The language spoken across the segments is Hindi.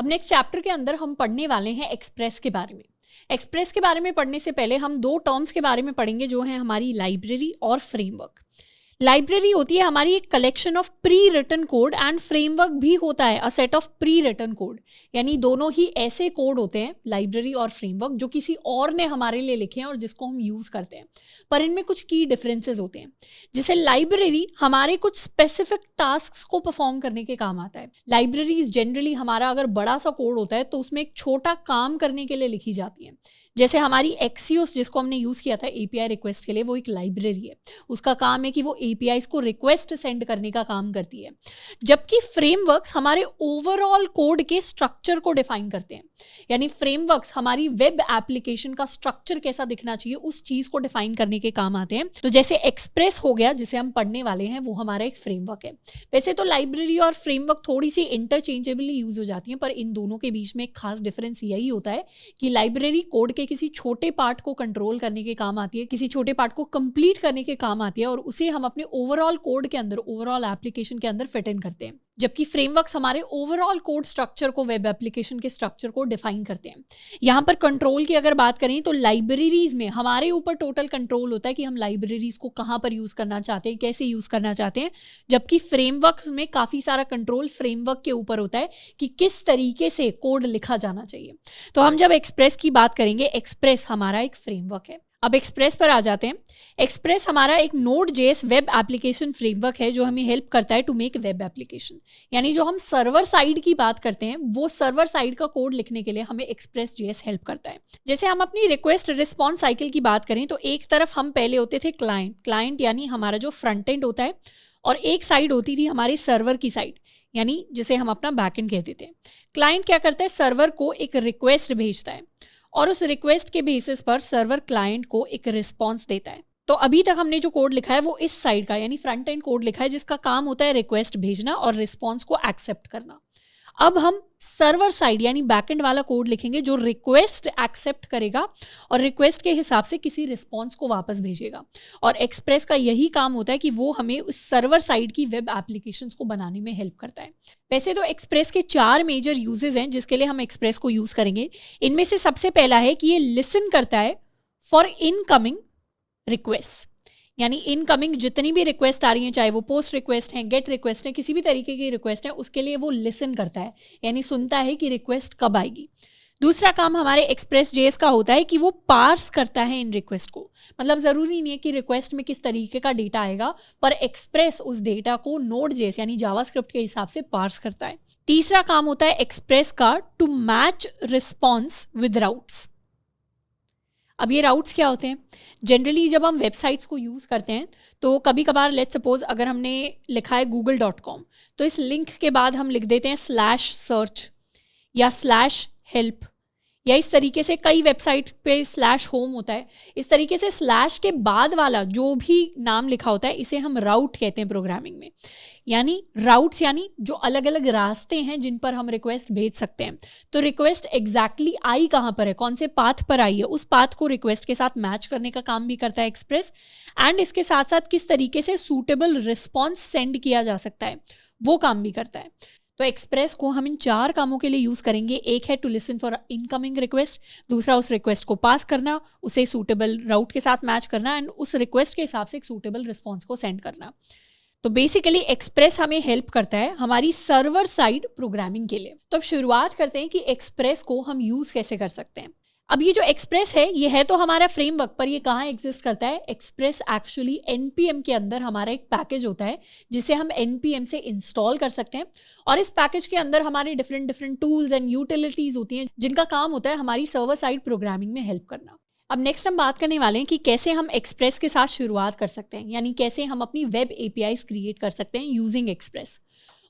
अब नेक्स्ट चैप्टर के अंदर हम पढ़ने वाले हैं एक्सप्रेस के बारे में। एक्सप्रेस के बारे में पढ़ने से पहले हम दो टर्म्स के बारे में पढ़ेंगे जो है हमारी लाइब्रेरी और फ्रेमवर्क। लाइब्रेरी होती है हमारी एक collection of pre written code and framework भी होता है a set of pre written code, यानी दोनों ही ऐसे कोड होते हैं लाइब्रेरी और फ्रेमवर्क जो किसी और ने हमारे लिए लिखे हैं और जिसको हम यूज करते हैं, पर इनमें कुछ की डिफरेंसेस होते हैं। जैसे लाइब्रेरी हमारे कुछ स्पेसिफिक टास्क को परफॉर्म करने के काम आता है। लाइब्रेरीज जनरली हमारा अगर बड़ा सा कोड होता है तो उसमें एक छोटा काम करने के लिए लिखी जाती है। जैसे हमारी एक्सियोस जिसको हमने यूज किया था एपीआई रिक्वेस्ट के लिए, वो एक लाइब्रेरी है। उसका काम है कि वो एपीआईज को रिक्वेस्ट सेंड करने का काम करती है। जबकि फ्रेमवर्क्स हमारे ओवरऑल कोड के स्ट्रक्चर को डिफाइन करते हैं, यानी फ्रेमवर्क्स हमारी वेब एप्लीकेशन का स्ट्रक्चर कैसा दिखना चाहिए उस चीज को डिफाइन करने के काम आते हैं। तो जैसे एक्सप्रेस हो गया जिसे हम पढ़ने वाले हैं, वो हमारा एक फ्रेमवर्क है। वैसे तो लाइब्रेरी और फ्रेमवर्क थोड़ी सी इंटरचेंजेबली यूज हो जाती है, पर इन दोनों के बीच में एक खास डिफरेंस यही होता है कि लाइब्रेरी कोड के किसी छोटे पार्ट को कंट्रोल करने के काम आती है, किसी छोटे पार्ट को कंप्लीट करने के काम आती है और उसे हम अपने ओवरऑल कोड के अंदर, ओवरऑल एप्लीकेशन के अंदर फिट इन करते हैं। जबकि फ्रेमवर्क्स हमारे ओवरऑल कोड स्ट्रक्चर को, वेब एप्लीकेशन के स्ट्रक्चर को डिफाइन करते हैं। यहाँ पर कंट्रोल की अगर बात करें तो लाइब्रेरीज में हमारे ऊपर टोटल कंट्रोल होता है कि हम लाइब्रेरीज को कहाँ पर यूज करना चाहते हैं, कैसे यूज करना चाहते हैं। जबकि फ्रेमवर्क्स में काफी सारा कंट्रोल फ्रेमवर्क के ऊपर होता है कि किस तरीके से कोड लिखा जाना चाहिए। तो हम जब एक्सप्रेस की बात करेंगे, एक्सप्रेस हमारा एक फ्रेमवर्क है। अब एक्सप्रेस पर आ जाते हैं। एक्सप्रेस हमारा एक Node.js वेब एप्लीकेशन फ्रेमवर्क है जो हमें हेल्प करता है टू मेक वेब एप्लीकेशन, यानी जो हम सर्वर साइड की बात करते हैं वो सर्वर साइड का कोड लिखने के लिए हमें Express.js हेल्प करता है। जैसे हम अपनी रिक्वेस्ट रिस्पॉन्स साइकिल की बात करें तो एक तरफ हम पहले होते थे क्लाइंट यानी हमारा जो फ्रंट एंड होता है, और एक साइड होती थी हमारी सर्वर की साइड, यानी जिसे हम अपना बैकएंड कहते थे। क्लाइंट क्या करता है, सर्वर को एक रिक्वेस्ट भेजता है और उस रिक्वेस्ट के बेसिस पर सर्वर क्लाइंट को एक रिस्पॉन्स देता है। तो अभी तक हमने जो कोड लिखा है वो इस साइड का यानी फ्रंट एंड कोड लिखा है जिसका काम होता है रिक्वेस्ट भेजना और रिस्पॉन्स को एक्सेप्ट करना। अब हम सर्वर साइड यानी बैकएंड वाला कोड लिखेंगे जो रिक्वेस्ट एक्सेप्ट करेगा और रिक्वेस्ट के हिसाब से किसी रिस्पॉन्स को वापस भेजेगा। और एक्सप्रेस का यही काम होता है कि वो हमें उस सर्वर साइड की वेब एप्लीकेशंस को बनाने में हेल्प करता है। वैसे तो एक्सप्रेस के 4 मेजर यूजेस हैं जिसके लिए हम एक्सप्रेस को यूज करेंगे। इनमें से सबसे पहला है कि ये लिसन करता है फॉर इनकमिंग रिक्वेस्ट, यानी इनकमिंग जितनी भी रिक्वेस्ट आ रही है, चाहे वो पोस्ट रिक्वेस्ट है, गेट रिक्वेस्ट है, किसी भी तरीके की रिक्वेस्ट है, उसके लिए वो लिसन करता है, यानी सुनता है कि रिक्वेस्ट कब आएगी। दूसरा काम हमारे Express.js का होता है कि वो पार्स करता है इन रिक्वेस्ट को। मतलब जरूरी नहीं है कि रिक्वेस्ट में किस तरीके का डेटा आएगा, पर एक्सप्रेस उस डेटा को Node.js यानी जावास्क्रिप्ट के हिसाब से पार्स करता है। तीसरा काम होता है एक्सप्रेस का to match response with routes. अब ये राउट्स क्या होते हैं? जनरली जब हम वेबसाइट्स को यूज़ करते हैं तो कभी कभार लेट्स सपोज अगर हमने लिखा है google.com तो इस लिंक के बाद हम लिख देते हैं /search या /help, या इस तरीके से कई वेबसाइट पे /home होता है। इस तरीके से स्लैश के बाद वाला जो भी नाम लिखा होता है इसे हम राउट कहते हैं प्रोग्रामिंग में। यानी राउट्स यानी जो अलग अलग रास्ते हैं जिन पर हम रिक्वेस्ट भेज सकते हैं। तो रिक्वेस्ट एग्जैक्टली आई कहाँ पर है, कौन से पाथ पर आई है, उस पाथ को रिक्वेस्ट के साथ मैच करने का काम भी करता है एक्सप्रेस। एंड इसके साथ साथ किस तरीके से सूटेबल रिस्पॉन्स सेंड किया जा सकता है वो काम भी करता है। तो एक्सप्रेस को हम इन 4 कामों के लिए यूज करेंगे। एक है to listen for incoming request, दूसरा उस रिक्वेस्ट को पास करना, उसे सूटेबल राउट के साथ मैच करना एंड उस रिक्वेस्ट के हिसाब से एक सूटेबल रिस्पॉन्स को सेंड करना। तो बेसिकली एक्सप्रेस हमें हेल्प करता है हमारी सर्वर साइड प्रोग्रामिंग के लिए। तो अब शुरुआत करते हैं कि एक्सप्रेस को हम यूज कैसे कर सकते हैं। अब ये जो एक्सप्रेस है ये है तो हमारा फ्रेमवर्क, पर ये कहाँ एग्जिस्ट करता है? एक्सप्रेस एक्चुअली npm के अंदर हमारा एक पैकेज होता है जिसे हम npm से इंस्टॉल कर सकते हैं और इस पैकेज के अंदर हमारे डिफरेंट टूल्स एंड यूटिलिटीज होती हैं जिनका काम होता है हमारी सर्वर साइड प्रोग्रामिंग में हेल्प करना। अब नेक्स्ट हम बात करने वाले हैं कि कैसे हम एक्सप्रेस के साथ शुरुआत कर सकते हैं, यानी कैसे हम अपनी वेब एपीआईज क्रिएट कर सकते हैं यूजिंग एक्सप्रेस।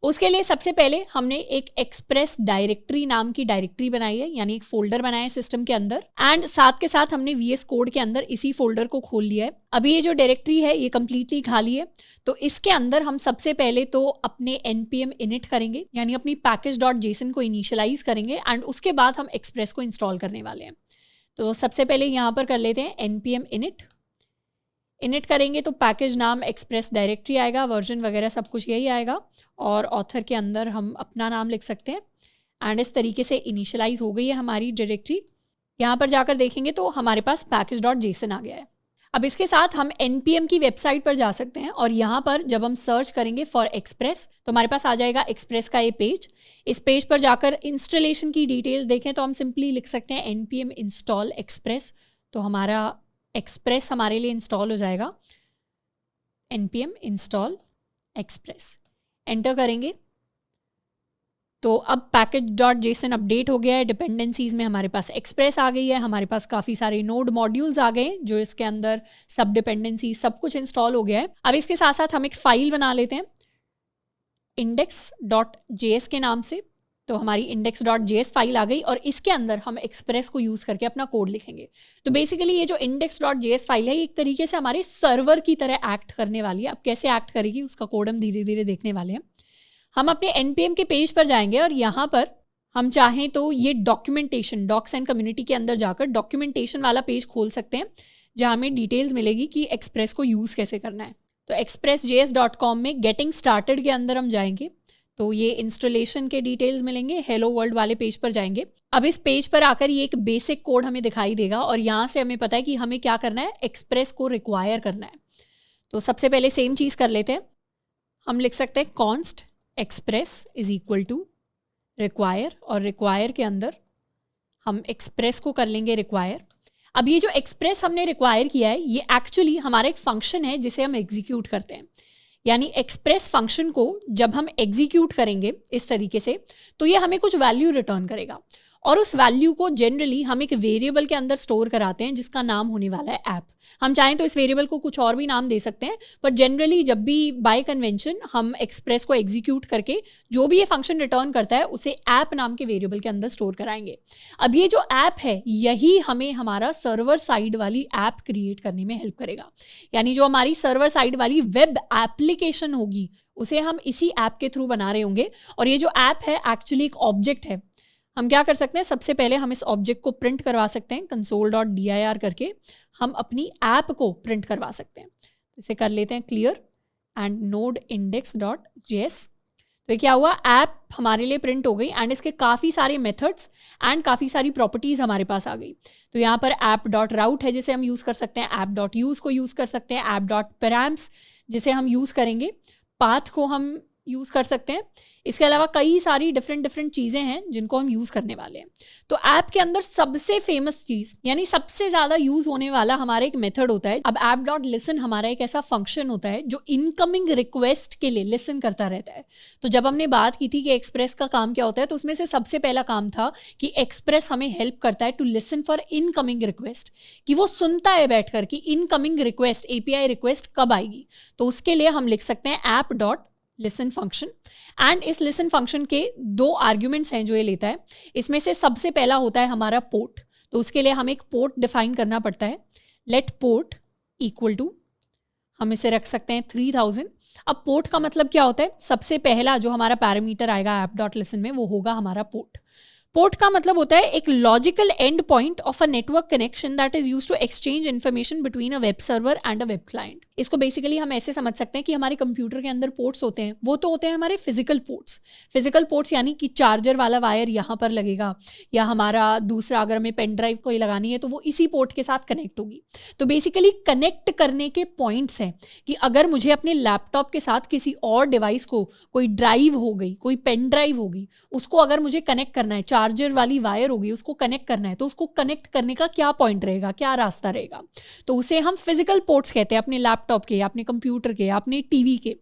उसके लिए सबसे पहले हमने एक एक्सप्रेस डायरेक्टरी नाम की डायरेक्टरी बनाई है, यानी एक फोल्डर बनाया है सिस्टम के अंदर एंड साथ के साथ हमने VS कोड के अंदर इसी फोल्डर को खोल लिया है। अभी ये जो डायरेक्टरी है ये कंप्लीटली खाली है, तो इसके अंदर हम सबसे पहले तो अपने npm init करेंगे, यानी अपनी package.json को इनिशियलाइज करेंगे एंड उसके बाद हम एक्सप्रेस को इंस्टॉल करने वाले हैं। तो सबसे पहले यहाँ पर कर लेते हैं npm init करेंगे तो पैकेज नाम एक्सप्रेस डायरेक्टरी आएगा, वर्जन वगैरह सब कुछ यही आएगा और ऑथर के अंदर हम अपना नाम लिख सकते हैं एंड इस तरीके से इनिशियलाइज हो गई है हमारी डायरेक्टरी। यहाँ पर जाकर देखेंगे तो हमारे पास package.json आ गया है। अब इसके साथ हम npm की वेबसाइट पर जा सकते हैं और यहाँ पर जब हम सर्च करेंगे फॉर एक्सप्रेस तो हमारे पास आ जाएगा एक्सप्रेस का ये पेज। इस पेज पर जाकर इंस्टॉलेशन की डिटेल्स देखें तो हम सिंपली लिख सकते हैं npm इंस्टॉल एक्सप्रेस, तो हमारा एक्सप्रेस हमारे लिए इंस्टॉल हो जाएगा। npm इंस्टॉल एक्सप्रेस एंटर करेंगे तो अब package.json अपडेट हो गया है। डिपेंडेंसीज में हमारे पास एक्सप्रेस आ गई है, हमारे पास काफ़ी सारे नोड मॉड्यूल्स आ गए जो इसके अंदर सब डिपेंडेंसी सब कुछ इंस्टॉल हो गया है। अब इसके साथ साथ हम एक फाइल बना लेते हैं index.js के नाम से। तो हमारी index.js फाइल आ गई और इसके अंदर हम एक्सप्रेस को यूज़ करके अपना कोड लिखेंगे। तो बेसिकली ये जो index.js फाइल है एक तरीके से हमारे सर्वर की तरह एक्ट करने वाली है। अब कैसे एक्ट करेगी उसका कोड हम धीरे धीरे देखने वाले हैं। हम अपने npm के पेज पर जाएंगे और यहाँ पर हम चाहें तो ये डॉक्यूमेंटेशन डॉक्स एंड कम्युनिटी के अंदर जाकर डॉक्यूमेंटेशन वाला पेज खोल सकते हैं जहाँ हमें डिटेल्स मिलेगी कि एक्सप्रेस को यूज़ कैसे करना है। तो expressjs.com में गेटिंग स्टार्टेड के अंदर हम जाएंगे तो ये इंस्टॉलेशन के डिटेल्स मिलेंगे। हेलो वर्ल्ड वाले पेज पर जाएंगे। अब इस पेज पर आकर ये एक बेसिक कोड हमें दिखाई देगा और यहाँ से हमें पता है कि हमें क्या करना है, एक्सप्रेस को रिक्वायर करना है। तो सबसे पहले सेम चीज़ कर लेते हैं। हम लिख सकते हैं const express is equal to require और रिक्वायर के अंदर हम एक्सप्रेस को कर लेंगे रिक्वायर। अब ये जो एक्सप्रेस हमने रिक्वायर किया है ये एक्चुअली हमारा एक फंक्शन है जिसे हम एग्जीक्यूट करते हैं। यानी एक्सप्रेस फंक्शन को जब हम एग्जीक्यूट करेंगे इस तरीके से तो ये हमें कुछ वैल्यू रिटर्न करेगा और उस वैल्यू को जनरली हम एक वेरिएबल के अंदर स्टोर कराते हैं जिसका नाम होने वाला है ऐप। हम चाहें तो इस वेरिएबल को कुछ और भी नाम दे सकते हैं पर जनरली जब भी बाय कन्वेंशन हम एक्सप्रेस को एग्जीक्यूट करके जो भी ये फंक्शन रिटर्न करता है उसे ऐप नाम के वेरिएबल के अंदर स्टोर कराएंगे। अब ये जो ऐप है यही हमें हमारा सर्वर साइड वाली ऐप क्रिएट करने में हेल्प करेगा। यानी जो हमारी सर्वर साइड वाली वेब एप्लीकेशन होगी उसे हम इसी ऐप के थ्रू बना रहे होंगे और ये जो ऐप है एक्चुअली एक ऑब्जेक्ट है। हम क्या कर सकते हैं, सबसे पहले हम इस ऑब्जेक्ट को प्रिंट करवा सकते हैं console.dir करके हम अपनी ऐप को प्रिंट करवा सकते हैं। तो इसे कर लेते हैं क्लियर एंड नोड index.js। तो ये क्या हुआ, ऐप हमारे लिए प्रिंट हो गई एंड इसके काफ़ी सारे मेथड्स एंड काफ़ी सारी प्रॉपर्टीज़ हमारे पास आ गई। तो यहाँ पर app.route है जिसे हम यूज़ कर सकते हैं, app.use को यूज़ कर सकते हैं, app.params जिसे हम यूज़ करेंगे, पाथ को हम यूज़ कर सकते हैं। इसके अलावा कई सारी डिफरेंट चीज़ें हैं जिनको हम यूज़ करने वाले हैं। तो ऐप के अंदर सबसे फेमस चीज़ यानी सबसे ज़्यादा यूज़ होने वाला हमारा एक मेथड होता है। अब app.listen हमारा एक ऐसा फंक्शन होता है जो इनकमिंग रिक्वेस्ट के लिए लिसन करता रहता है। तो जब हमने बात की थी कि एक्सप्रेस का काम क्या होता है तो उसमें से सबसे पहला काम था कि एक्सप्रेस हमें हेल्प करता है to listen for incoming request, कि वो सुनता है बैठकर कि इनकमिंग रिक्वेस्ट API रिक्वेस्ट कब आएगी। तो उसके लिए हम लिख सकते हैं app.listen फंक्शन एंड इस लिसन फंक्शन के 2 आर्ग्यूमेंट्स हैं जो ये लेता है। इसमें से सबसे पहला होता है हमारा पोर्ट। तो उसके लिए हम एक पोर्ट डिफाइन करना पड़ता है, लेट पोर्ट इक्वल टू, हम इसे रख सकते हैं 3000। अब पोर्ट का मतलब क्या होता है, सबसे पहला जो हमारा पैरामीटर आएगा app.listen में वो होगा हमारा पोर्ट। पोर्ट का मतलब होता है एक logical endpoint of a network connection that is used to exchange information between a web server and a web client. इसको बेसिकली हम ऐसे समझ सकते हैं कि हमारे कंप्यूटर के अंदर पोर्ट्स होते हैं, वो तो होते हैं हमारे फिजिकल पोर्ट्स यानी कि चार्जर वाला वायर यहाँ पर लगेगा या हमारा दूसरा अगर हमें पेन ड्राइव कोई लगानी है तो वो इसी पोर्ट के साथ कनेक्ट होगी। तो बेसिकली कनेक्ट करने के पॉइंट्स हैं कि अगर मुझे अपने लैपटॉप के साथ किसी और डिवाइस को, कोई ड्राइव हो गई, कोई पेन ड्राइव होगी, उसको अगर मुझे कनेक्ट करना है, चार्जर वाली वायर होगी उसको कनेक्ट करना है, तो उसको कनेक्ट करने का क्या पॉइंट रहेगा, क्या रास्ता रहेगा, तो उसे हम फिजिकल पोर्ट्स कहते हैं, अपने लैपटॉप के, अपने कंप्यूटर के, अपने टीवी के।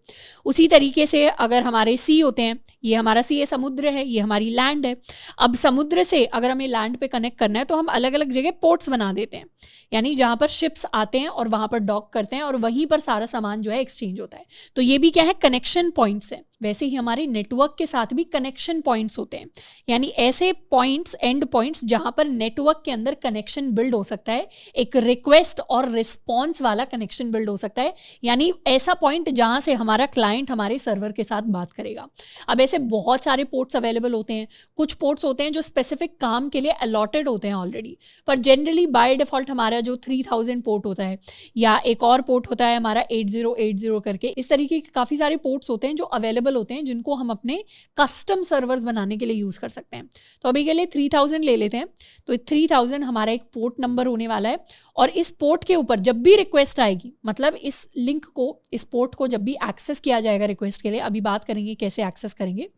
उसी तरीके से अगर हमारे सी होते हैं, ये हमारा सी, ये समुद्र है, ये हमारी लैंड है। अब समुद्र से अगर हमें लैंड पे कनेक्ट करना है तो हम अलग अलग जगह पोर्ट्स बना देते हैं, यानी जहाँ पर शिप्स आते हैं और वहाँ पर डॉक करते हैं और वहीं पर सारा सामान जो है एक्सचेंज होता है। तो ये भी क्या है, कनेक्शन पॉइंट्स है। वैसे ही हमारे नेटवर्क के साथ भी कनेक्शन पॉइंट्स होते हैं, यानी ऐसे पॉइंट्स, एंड पॉइंट्स जहाँ पर नेटवर्क के अंदर कनेक्शन बिल्ड हो सकता है, एक रिक्वेस्ट और रिस्पॉन्स वाला कनेक्शन बिल्ड हो सकता है, यानी ऐसा पॉइंट जहाँ से हमारा क्लाइंट हमारे सर्वर के साथ बात करेगा। अब ऐसे बहुत सारे पोर्ट्स अवेलेबल होते हैं। कुछ पोर्ट्स होते हैं जो स्पेसिफिक काम के लिए अलॉटेड होते हैं ऑलरेडी, पर जनरली बाय डिफॉल्ट हमारा जो 3000 पोर्ट होता है, या एक और पोर्ट होता है हमारा 8080 करके, इस तरीके के काफ़ी सारे पोर्ट्स होते हैं जो अवेलेबल अवेलेबल होते हैं जिनको हम अपने कस्टम सर्वर्स बनाने के लिए यूज़ कर सकते हैं। तो अभी के लिए 3000 ले लेते हैं। तो 3000 हमारा एक पोर्ट नंबर होने वाला है और इस पोर्ट के ऊपर जब भी रिक्वेस्ट आएगी, मतलब इस लिंक को, इस पोर्ट को जब भी एक्सेस किया जाएगा रिक्वेस्ट के लिए, अभी बात करेंगे कैसे एक्सेस करेंगे,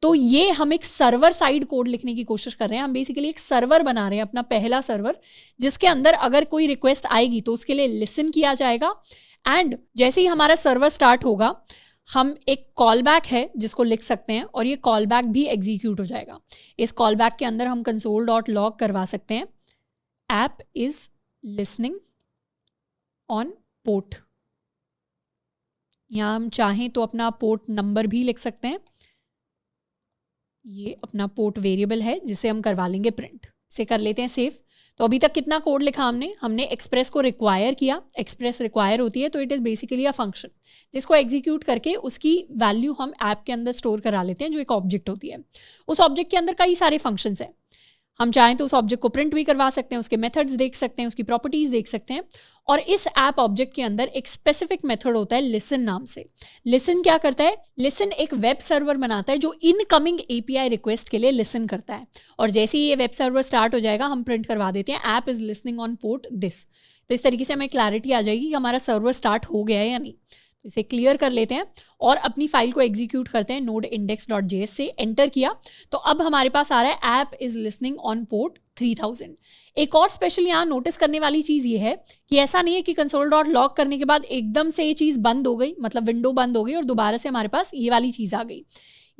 तो ये हम एक सर्वर साइड कोड लिखने की कोशिश कर रहे हैं। हम बेसिकली एक सर्वर बना रहे हैं, अपना पहला सर्वर, जिसके अंदर अगर कोई रिक्वेस्ट आएगी तो उसके लिए लिसन किया जाएगा एंड जैसे ही हमारा सर्वर स्टार्ट होगा हम एक कॉल बैक है जिसको लिख सकते हैं और ये कॉल बैक भी एग्जीक्यूट हो जाएगा। इस कॉल बैक के अंदर हम console.log करवा सकते हैं app is listening on port. यहाँ हम चाहें तो अपना पोर्ट नंबर भी लिख सकते हैं। ये अपना पोर्ट वेरिएबल है जिसे हम करवा लेंगे प्रिंट। इसे कर लेते हैं सेव। तो अभी तक कितना कोड लिखा हमने एक्सप्रेस को रिक्वायर किया। एक्सप्रेस रिक्वायर होती है तो it is basically a function जिसको एग्जीक्यूट करके उसकी वैल्यू हम ऐप के अंदर स्टोर करा लेते हैं, जो एक ऑब्जेक्ट होती है। उस ऑब्जेक्ट के अंदर कई सारे फंक्शंस हैं। हम चाहें तो उस ऑब्जेक्ट को प्रिंट भी करवा सकते हैं, उसके मेथड्स देख सकते हैं, उसकी प्रॉपर्टीज देख सकते हैं। और इस ऐप ऑब्जेक्ट के अंदर एक स्पेसिफिक मेथड होता है लिसन नाम से। लिसन क्या करता है? लिसन एक वेब सर्वर बनाता है जो इनकमिंग एपीआई रिक्वेस्ट के लिए लिसन करता है। और जैसे ही ये वेब सर्वर स्टार्ट हो जाएगा हम प्रिंट करवा देते हैं app is listening on port this. तो इस तरीके से हमें क्लैरिटी आ जाएगी कि हमारा सर्वर स्टार्ट हो गया है या नहीं। तो इसे क्लियर कर लेते हैं और अपनी फाइल को एग्जीक्यूट करते हैं। node-index.js से एंटर किया तो अब हमारे पास आ रहा है app is listening on port 3000। एक और स्पेशल यहाँ नोटिस करने वाली चीज़ ये है कि ऐसा नहीं है कि console.log करने के बाद एकदम से ये चीज़ बंद हो गई, मतलब विंडो बंद हो गई और दोबारा से हमारे पास ये वाली चीज़ आ गई।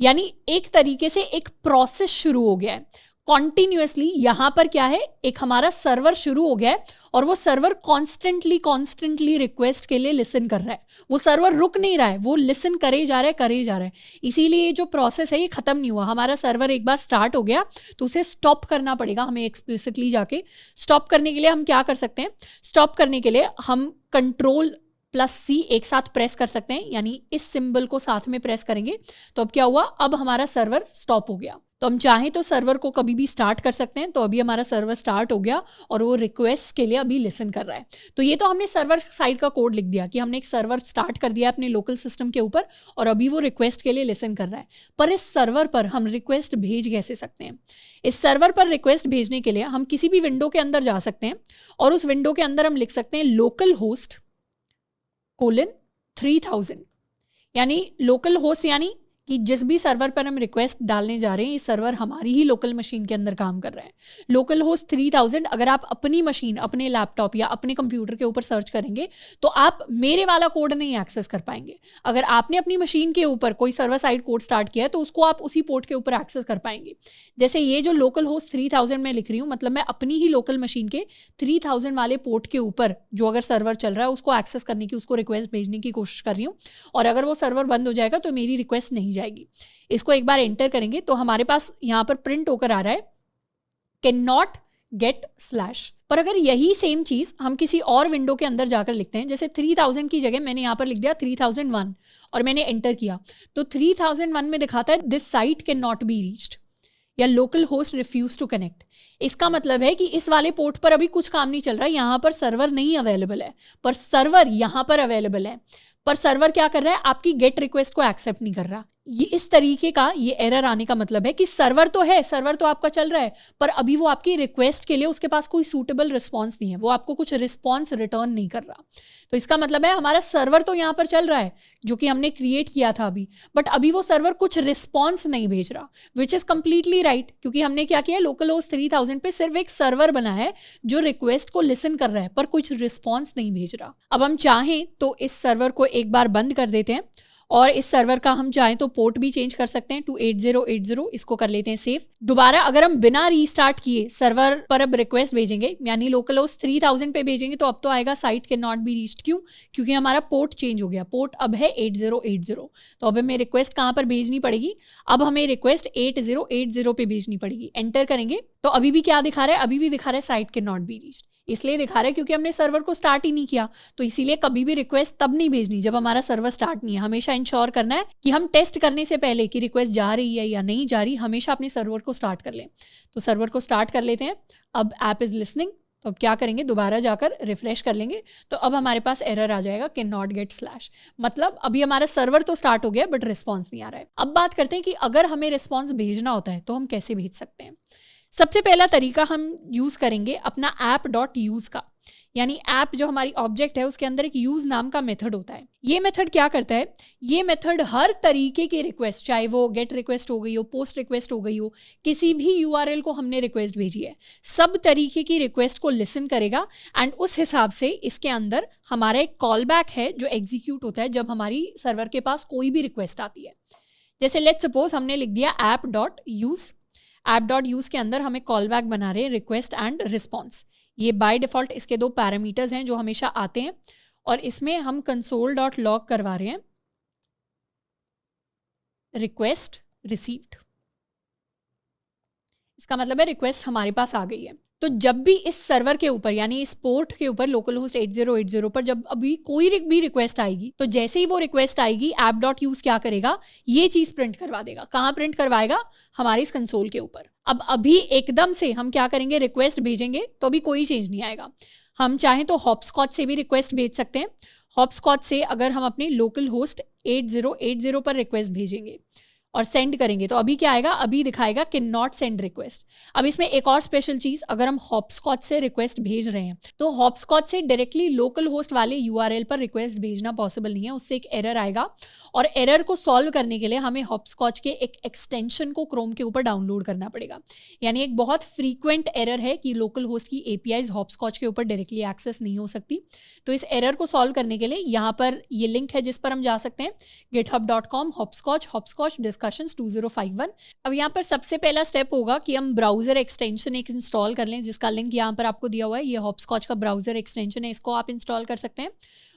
यानी एक तरीके से एक प्रोसेस शुरू हो गया है कॉन्टिन्यूसली। यहाँ पर क्या है, एक हमारा सर्वर शुरू हो गया है और वो सर्वर कॉन्स्टेंटली रिक्वेस्ट के लिए लिसन कर रहा है। वो सर्वर रुक नहीं रहा है, वो लिसन करे जा रहा है। इसीलिए ये जो प्रोसेस है ये खत्म नहीं हुआ। हमारा सर्वर एक बार स्टार्ट हो गया तो उसे स्टॉप करना पड़ेगा हमें एक्सप्लिसिटली जाके। स्टॉप करने के लिए हम क्या कर सकते हैं? स्टॉप करने के लिए हम Ctrl+C एक साथ प्रेस कर सकते हैं, यानी इस सिंबल को साथ में प्रेस करेंगे तो अब क्या हुआ, अब हमारा सर्वर स्टॉप हो गया। तो हम चाहें तो सर्वर को कभी भी स्टार्ट कर सकते हैं। तो अभी हमारा सर्वर स्टार्ट हो गया और वो रिक्वेस्ट के लिए अभी लिसन कर रहा है। तो ये तो हमने सर्वर साइड का कोड लिख दिया कि हमने एक सर्वर स्टार्ट कर दिया अपने लोकल सिस्टम के ऊपर और अभी वो रिक्वेस्ट के लिए लिसन कर रहा है। पर इस सर्वर पर हम रिक्वेस्ट भेज कैसे सकते हैं? इस सर्वर पर रिक्वेस्ट भेजने के लिए हम किसी भी विंडो के अंदर जा सकते हैं और उस विंडो के अंदर हम लिख सकते हैं लोकल होस्ट :3000। यानी लोकल होस्ट यानी कि जिस भी सर्वर पर हम रिक्वेस्ट डालने जा रहे हैं, ये सर्वर हमारी ही लोकल मशीन के अंदर काम कर रहा है। लोकल होस्ट 3000 अगर आप अपनी मशीन, अपने लैपटॉप या अपने कंप्यूटर के ऊपर सर्च करेंगे तो आप मेरे वाला कोड नहीं एक्सेस कर पाएंगे। अगर आपने अपनी मशीन के ऊपर कोई सर्वर साइड कोड स्टार्ट किया है तो उसको आप उसी पोर्ट के ऊपर एक्सेस कर पाएंगे। जैसे ये जो लोकल होस्ट 3000 में लिख रही हूँ, मतलब मैं अपनी ही लोकल मशीन के 3000 वाले पोर्ट के ऊपर जो अगर सर्वर चल रहा है उसको एक्सेस करने की, उसको रिक्वेस्ट भेजने की कोशिश कर रही हूँ। और अगर वो सर्वर बंद हो जाएगा तो मेरी रिक्वेस्ट नहीं जाएगी। इसको एक बार एंटर करेंगे तो हमारे पास यहां पर प्रिंट होकर आ रहा है कैन नॉट गेट स्लैश। पर अगर यही सेम चीज हम किसी और विंडो के अंदर जाकर लिखते हैं, जैसे 3000 की जगह मैंने यहां पर लिख दिया 3001 और मैंने एंटर किया तो 3001 में दिखाता है this site can not be reached या localhost refuse to connect. इसका मतलब है कि इस वाले पोर्ट पर अभी कुछ काम नहीं चल रहा है, यहां पर सर्वर नहीं अवेलेबल है, पर सर्वर यहां पर अवेलेबल है। पर सर्वर क्या कर रहा है, आपकी गेट रिक्वेस्ट को एक्सेप्ट नहीं कर रहा। ये इस तरीके का ये एरर आने का मतलब है कि सर्वर तो है, सर्वर तो आपका चल रहा है, पर अभी वो आपकी रिक्वेस्ट के लिए उसके पास कोई सूटेबल रिस्पॉन्स नहीं है, वो आपको कुछ रिस्पॉन्स रिटर्न नहीं कर रहा। तो इसका मतलब है हमारा सर्वर तो यहाँ पर चल रहा है जो कि हमने क्रिएट किया था अभी, बट अभी वो सर्वर कुछ रिस्पॉन्स नहीं भेज रहा, विच इज कंप्लीटली राइट, क्योंकि हमने क्या किया, लोकल होस्ट 3000 पे सिर्फ एक सर्वर बना है जो रिक्वेस्ट को लिसन कर रहा है पर कुछ रिस्पॉन्स नहीं भेज रहा। अब हम चाहें तो इस सर्वर को एक बार बंद कर देते हैं और इस सर्वर का हम चाहें तो पोर्ट भी चेंज कर सकते हैं to 8080। इसको कर लेते हैं सेव। दोबारा अगर हम बिना रीस्टार्ट किए सर्वर पर अब रिक्वेस्ट भेजेंगे, यानी लोकल होस्ट 3000 पे भेजेंगे, तो अब तो आएगा site can not be reached. क्यों? क्योंकि हमारा पोर्ट चेंज हो गया, पोर्ट अब है 8080। तो अब हमें रिक्वेस्ट कहाँ पर भेजनी पड़ेगी? अब हमें रिक्वेस्ट 8080 पे भेजनी पड़ेगी। एंटर करेंगे तो अभी भी क्या दिखा रहा है? अभी भी दिखा रहा है site can not be reached. इसलिए दिखा रहा है क्योंकि हमने सर्वर को स्टार्ट ही नहीं किया। तो इसीलिए कभी भी रिक्वेस्ट तब नहीं भेजनी जब हमारा सर्वर स्टार्ट नहीं है। हमेशा इंश्योर करना है कि हम टेस्ट करने से पहले कि रिक्वेस्ट जा रही है या नहीं जा रही, हमेशा अपने सर्वर को स्टार्ट कर लें। तो सर्वर को स्टार्ट कर लेते हैं। अब ऐप इज लिसनिंग तो अब क्या करेंगे, दोबारा जाकर रिफ्रेश कर लेंगे, तो अब हमारे पास एरर आ जाएगा कैन नॉट गेट स्लैश। मतलब अभी हमारा सर्वर तो स्टार्ट हो गया बट रिस्पॉन्स नहीं आ रहा है। अब बात करते हैं कि अगर हमें रिस्पॉन्स भेजना होता है तो हम कैसे भेज सकते हैं। सबसे पहला तरीका हम यूज करेंगे अपना app.use का, यानी ऐप जो हमारी ऑब्जेक्ट है उसके अंदर एक यूज नाम का मेथड होता है। ये मेथड क्या करता है, ये मेथड हर तरीके की रिक्वेस्ट, चाहे वो गेट रिक्वेस्ट हो गई हो, पोस्ट रिक्वेस्ट हो गई हो, किसी भी यूआरएल को हमने रिक्वेस्ट भेजी है, सब तरीके की रिक्वेस्ट को लिसन करेगा एंड उस हिसाब से इसके अंदर हमारा एक कॉल बैक है जो एग्जीक्यूट होता है जब हमारी सर्वर के पास कोई भी रिक्वेस्ट आती है। जैसे लेट्स सपोज हमने लिख दिया app.use, app.use के अंदर हमें कॉल बैक बना रहे हैं रिक्वेस्ट एंड रिस्पॉन्स। ये बाय डिफॉल्ट इसके दो पैरामीटर्स हैं जो हमेशा आते हैं और इसमें हम console.log करवा रहे हैं रिक्वेस्ट रिसीव्ड। इसका मतलब है रिक्वेस्ट हमारे पास आ गई है। तो जब भी इस सर्वर के ऊपर यानी इस पोर्ट के ऊपर लोकल होस्ट 8080 पर जब अभी कोई भी रिक्वेस्ट आएगी, तो जैसे ही वो रिक्वेस्ट आएगी app.use क्या करेगा, ये चीज प्रिंट करवा देगा। कहाँ प्रिंट करवाएगा, हमारे इस कंसोल के ऊपर। अब अभी एकदम से हम क्या करेंगे, रिक्वेस्ट भेजेंगे तो अभी कोई चेंज नहीं आएगा। हम चाहें तो हॉपस्कॉच से भी रिक्वेस्ट भेज सकते हैं। हॉपस्कॉच से अगर हम अपने लोकल होस्ट 8080 पर रिक्वेस्ट भेजेंगे और सेंड करेंगे तो अभी क्या आएगा, अभी दिखाएगा कि नॉट सेंड रिक्वेस्ट। अब इसमें एक और स्पेशल चीज, अगर हम हॉपस्कॉच से रिक्वेस्ट भेज रहे हैं तो हॉपस्कॉच से डायरेक्टली लोकल होस्ट वाले यूआरएल पर रिक्वेस्ट भेजना पॉसिबल नहीं है, उससे एक एरर आएगा और एरर को सॉल्व करने के लिए हमें हॉपस्कॉच के एक एक्सटेंशन को क्रोम के ऊपर डाउनलोड करना पड़ेगा। यानी एक बहुत फ्रीक्वेंट एरर है कि लोकल होस्ट की एपीआईज हॉपस्कॉच के ऊपर डायरेक्टली एक्सेस नहीं हो सकती। तो इस एरर को सॉल्व करने के लिए यहाँ पर ये लिंक है जिस पर हम जा सकते हैं, github.com hopscotch discussions 2051। अब यहाँ पर सबसे पहला स्टेप होगा कि हम ब्राउजर एक्सटेंशन एक इंस्टॉल कर लें, जिसका लिंक यहाँ पर आपको दिया हुआ है। ये हॉपस्कॉच का ब्राउजर एक्सटेंशन है, इसको आप इंस्टॉल कर सकते हैं।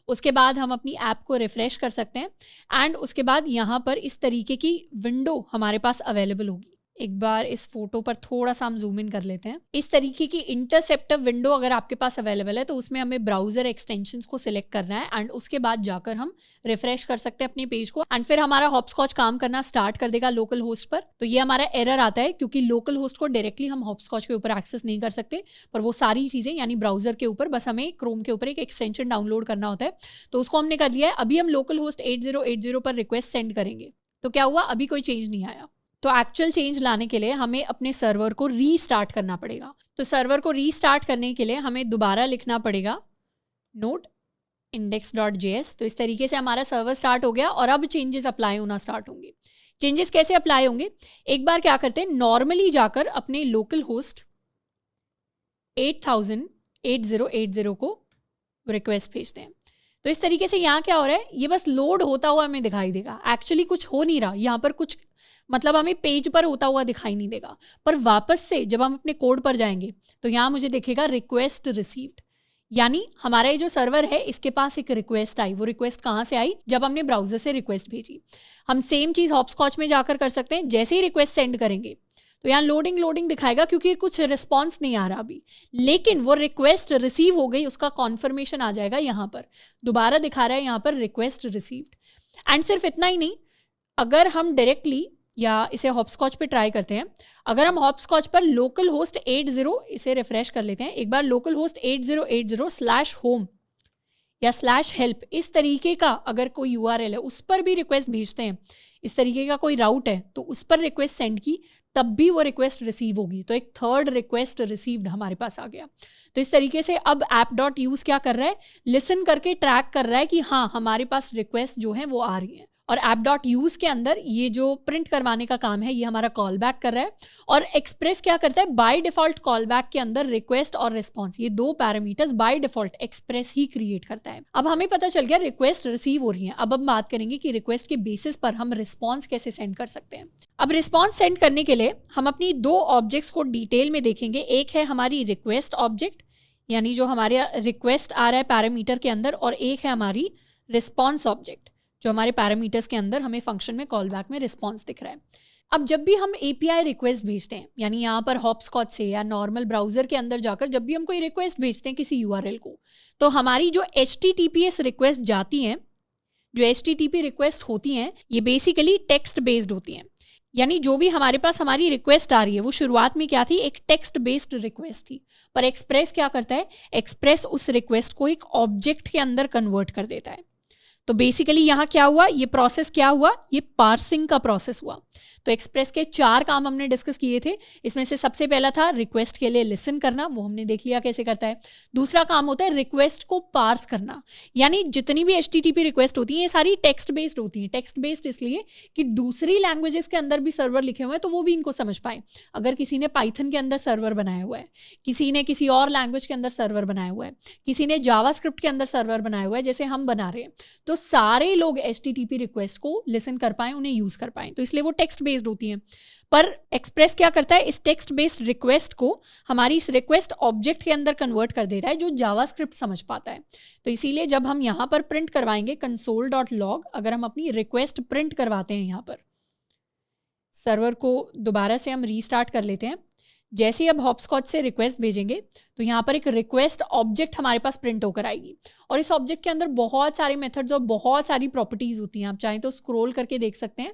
उसके बाद हम अपनी ऐप को रिफ्रेश कर सकते हैं एंड उसके बाद यहाँ पर इस तरीके की विंडो हमारे पास अवेलेबल होगी। एक बार इस फोटो पर थोड़ा सा हम जूम इन कर लेते हैं। इस तरीके की इंटरसेप्टर विंडो अगर आपके पास अवेलेबल है तो उसमें हमें ब्राउजर एक्सटेंशंस को सिलेक्ट करना है एंड उसके बाद जाकर हम रिफ्रेश कर सकते हैं अपने पेज को एंड फिर हमारा हॉपस्कॉच काम करना स्टार्ट कर देगा लोकल होस्ट पर। तो ये हमारा एरर आता है क्योंकि लोकल होस्ट को डायरेक्टली हम हॉपस्कॉच के ऊपर एक्सेस नहीं कर सकते, पर वो सारी चीजें यानी ब्राउजर के ऊपर बस हमें क्रोम के ऊपर एक एक्सटेंशन डाउनलोड करना होता है। तो उसको हमने कर लिया है। अभी हम लोकल होस्ट 8080 पर रिक्वेस्ट सेंड करेंगे तो क्या हुआ, अभी कोई चेंज नहीं आया। तो एक्चुअल चेंज लाने के लिए हमें अपने सर्वर को रीस्टार्ट करना पड़ेगा। तो सर्वर को रीस्टार्ट करने के लिए हमें दोबारा लिखना पड़ेगा node index.js। तो इस तरीके से हमारा सर्वर स्टार्ट हो गया और अब चेंजेस अप्लाई होना स्टार्ट होंगे। चेंजेस कैसे अप्लाई होंगे, एक बार क्या करते हैं, नॉर्मली जाकर अपने लोकल होस्ट 8080 को रिक्वेस्ट भेजते हैं। तो इस तरीके से यहाँ क्या हो रहा है, ये बस लोड होता हुआ हमें दिखाई देगा। एक्चुअली कुछ हो नहीं रहा यहाँ पर, कुछ मतलब हमें पेज पर होता हुआ दिखाई नहीं देगा। पर वापस से जब हम अपने कोड पर जाएंगे तो यहाँ मुझे दिखेगा रिक्वेस्ट रिसीव्ड, यानी हमारा ये जो सर्वर है इसके पास एक रिक्वेस्ट आई। वो रिक्वेस्ट कहाँ से आई, जब हमने ब्राउजर से रिक्वेस्ट भेजी। हम सेम चीज़ हॉपस्कॉच में जाकर कर सकते हैं। जैसे ही रिक्वेस्ट सेंड करेंगे तो यहाँ लोडिंग दिखाएगा क्योंकि कुछ रिस्पॉन्स नहीं आ रहा अभी, लेकिन वो रिक्वेस्ट रिसीव हो गई, उसका कॉन्फर्मेशन आ जाएगा। यहाँ पर दोबारा दिखा रहा है यहाँ पर रिक्वेस्ट रिसीव्ड। एंड सिर्फ इतना ही नहीं, अगर हम डायरेक्टली या इसे हॉपस्कॉच पे ट्राई करते हैं, अगर हम हॉपस्कॉच पर लोकल होस्ट 80 इसे रिफ्रेश कर लेते हैं एक बार, लोकल होस्ट 8080/home या /help इस तरीके का अगर कोई यूआरएल है उस पर भी रिक्वेस्ट भेजते हैं, इस तरीके का कोई राउट है तो उस पर रिक्वेस्ट सेंड की, तब भी वो रिक्वेस्ट रिसीव होगी। तो एक थर्ड रिक्वेस्ट रिसीव्ड हमारे पास आ गया। तो इस तरीके से अब app.use क्या कर रहा है, लिसन करके ट्रैक कर रहा है कि हाँ हमारे पास रिक्वेस्ट जो है वो आ रही है। और app.use के अंदर ये जो प्रिंट करवाने का काम है ये हमारा कॉल बैक कर रहा है। और एक्सप्रेस क्या करता है, बाय डिफॉल्ट कॉल बैक के अंदर रिक्वेस्ट और रिस्पॉन्स ये दो parameters by default express he create करता है। अब हमें पता चल गया रिक्वेस्ट रिसीव हो रही है। अब हम बात करेंगे कि रिक्वेस्ट के बेसिस पर हम रिस्पॉन्स कैसे सेंड कर सकते हैं। अब रिस्पॉन्स सेंड करने के लिए हम अपनी दो ऑब्जेक्ट्स को डिटेल में देखेंगे। एक है हमारी रिक्वेस्ट ऑब्जेक्ट, यानी जो हमारे रिक्वेस्ट आ रहा है पैरामीटर के अंदर, और एक है हमारी रिस्पॉन्स ऑब्जेक्ट जो हमारे पैरामीटर्स के अंदर हमें फंक्शन में कॉल बैक में रिस्पॉन्स दिख रहा है। अब जब भी हम एपीआई रिक्वेस्ट भेजते हैं, यानी यहाँ पर हॉपस्कॉच से या नॉर्मल ब्राउजर के अंदर जाकर जब भी हम कोई रिक्वेस्ट भेजते हैं किसी यूआरएल को, तो हमारी जो HTTPS रिक्वेस्ट जाती हैं, जो HTTP रिक्वेस्ट होती हैं, ये बेसिकली टेक्स्ट बेस्ड होती हैं। यानी जो भी हमारे पास हमारी रिक्वेस्ट आ रही है वो शुरुआत में क्या थी, एक टेक्स्ट बेस्ड रिक्वेस्ट थी, पर एक्सप्रेस क्या करता है, एक्सप्रेस उस रिक्वेस्ट को एक ऑब्जेक्ट के अंदर कन्वर्ट कर देता है। तो बेसिकली यहाँ क्या हुआ, ये प्रोसेस क्या हुआ, ये पार्सिंग का प्रोसेस हुआ। तो एक्सप्रेस के 4 काम हमने डिस्कस किए थे, इसमें से सबसे पहला था रिक्वेस्ट के लिए लिसन करना, वो हमने देख लिया कैसे करता है। दूसरा काम होता है रिक्वेस्ट को पार्स करना, यानी जितनी भी HTTP रिक्वेस्ट होती हैं ये सारी टेक्स्ट बेस्ड होती हैं। टेक्स्ट बेस्ड इसलिए कि दूसरी लैंग्वेजेस के अंदर भी सर्वर लिखे हुए हैं तो वो भी इनको समझ पाए। अगर किसी ने पाइथन के अंदर सर्वर बनाया हुआ है, किसी ने किसी और लैंग्वेज के अंदर सर्वर बनाया हुआ है, किसी ने जावास्क्रिप्ट के अंदर सर्वर बनाया हुआ है जैसे हम बना रहे हैं, तो सारे लोग HTTP रिक्वेस्ट को लिसन कर पाएं, उन्हें यूज कर पाएं, तो इसलिए वो टेक्स्ट बेस्ड होती हैं। पर एक्सप्रेस क्या करता है, इस टेक्स्ट बेस्ड रिक्वेस्ट को हमारी इस रिक्वेस्ट ऑब्जेक्ट के अंदर कन्वर्ट कर देता है जो जावास्क्रिप्ट समझ पाता है। तो इसीलिए जब हम यहाँ पर प्रिंट करवाएंगे console.log, अगर हम अपनी रिक्वेस्ट प्रिंट करवाते हैं, यहाँ पर सर्वर को दोबारा से हम रीस्टार्ट कर लेते हैं, जैसे ही अब हॉपस्कॉच से रिक्वेस्ट भेजेंगे तो यहाँ पर एक रिक्वेस्ट ऑब्जेक्ट हमारे पास प्रिंट होकर आएगी, और इस ऑब्जेक्ट के अंदर बहुत सारे मेथड्स और बहुत सारी प्रॉपर्टीज होती हैं। आप चाहें तो स्क्रॉल करके देख सकते हैं,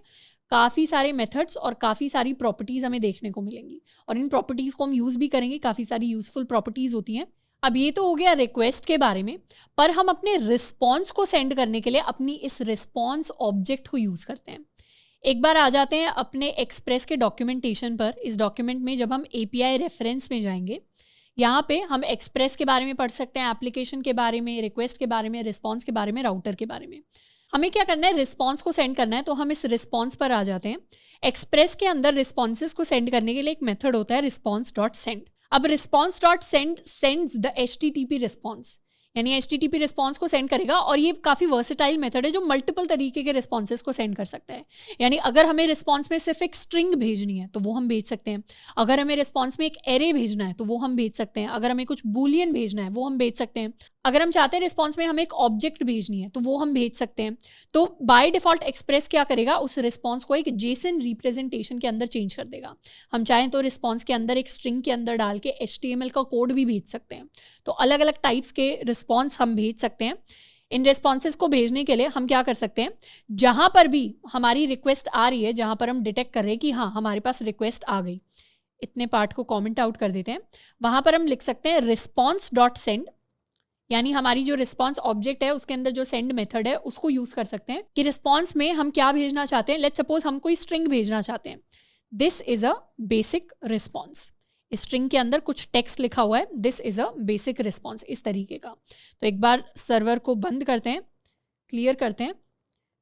काफ़ी सारे मेथड्स और काफ़ी सारी प्रॉपर्टीज़ हमें देखने को मिलेंगी, और इन प्रॉपर्टीज़ को हम यूज़ भी करेंगे, काफ़ी सारी यूजफुल प्रॉपर्टीज़ होती हैं। अब ये तो हो गया रिक्वेस्ट के बारे में, पर हम अपने रिस्पॉन्स को सेंड करने के लिए अपनी इस रिस्पॉन्स ऑब्जेक्ट को यूज़ करते हैं। एक बार आ जाते हैं अपने एक्सप्रेस के डॉक्यूमेंटेशन पर। इस डॉक्यूमेंट में जब हम API रेफरेंस में जाएंगे, यहाँ पे हम एक्सप्रेस के बारे में पढ़ सकते हैं, एप्लीकेशन के बारे में, रिक्वेस्ट के बारे में, रिस्पॉन्स के बारे में, राउटर के बारे में। हमें क्या करना है, रिस्पॉन्स को सेंड करना है, तो हम इस रिस्पॉन्स पर आ जाते हैं। एक्सप्रेस के अंदर रिस्पॉन्सेस को सेंड करने के लिए एक मेथड होता है response.send। अब response.send sends the HTTP response, यानी HTTP रिस्पॉन्स को सेंड करेगा, और ये काफ़ी वर्सेटाइल मेथड है जो मल्टीपल तरीके के रिस्पॉन्सेस को सेंड कर सकता है। यानी अगर हमें रिस्पॉन्स में सिर्फ एक स्ट्रिंग भेजनी है तो वो हम भेज सकते हैं, अगर हमें रिस्पॉन्स में एक एरे भेजना है तो वो हम भेज सकते हैं, अगर हमें कुछ बूलियन भेजना है वो हम भेज सकते हैं, अगर हम चाहते हैं रिस्पॉन्स में हमें एक ऑब्जेक्ट भेजनी है तो वो हम भेज सकते हैं। तो बाय डिफॉल्ट एक्सप्रेस क्या करेगा, उस रिस्पॉन्स को एक जेसन रिप्रेजेंटेशन के अंदर चेंज कर देगा। हम चाहें तो रिस्पॉन्स के अंदर एक स्ट्रिंग के अंदर डाल के HTML का कोड भी भेज सकते हैं। तो अलग अलग टाइप्स के रिस्पॉन्स हम भेज सकते हैं। इन रिस्पॉन्सेज को भेजने के लिए हम क्या कर सकते हैं, जहां पर भी हमारी रिक्वेस्ट आ रही है, जहां पर हम डिटेक्ट कर रहे हैं कि हाँ हमारे पास रिक्वेस्ट आ गई, इतने पार्ट को कॉमेंट आउट कर देते हैं, वहां पर हम लिख सकते हैं response.send, यानी हमारी जो रिस्पॉन्स ऑब्जेक्ट है उसके अंदर जो सेंड मेथड है उसको यूज कर सकते हैं कि रिस्पॉन्स में हम क्या भेजना चाहते हैं। लेट्स सपोज हम कोई स्ट्रिंग भेजना चाहते हैं, this is a basic response, string के अंदर कुछ टेक्स्ट लिखा हुआ है, this is a basic response, इस तरीके का। तो एक बार सर्वर को बंद करते हैं, क्लियर करते हैं,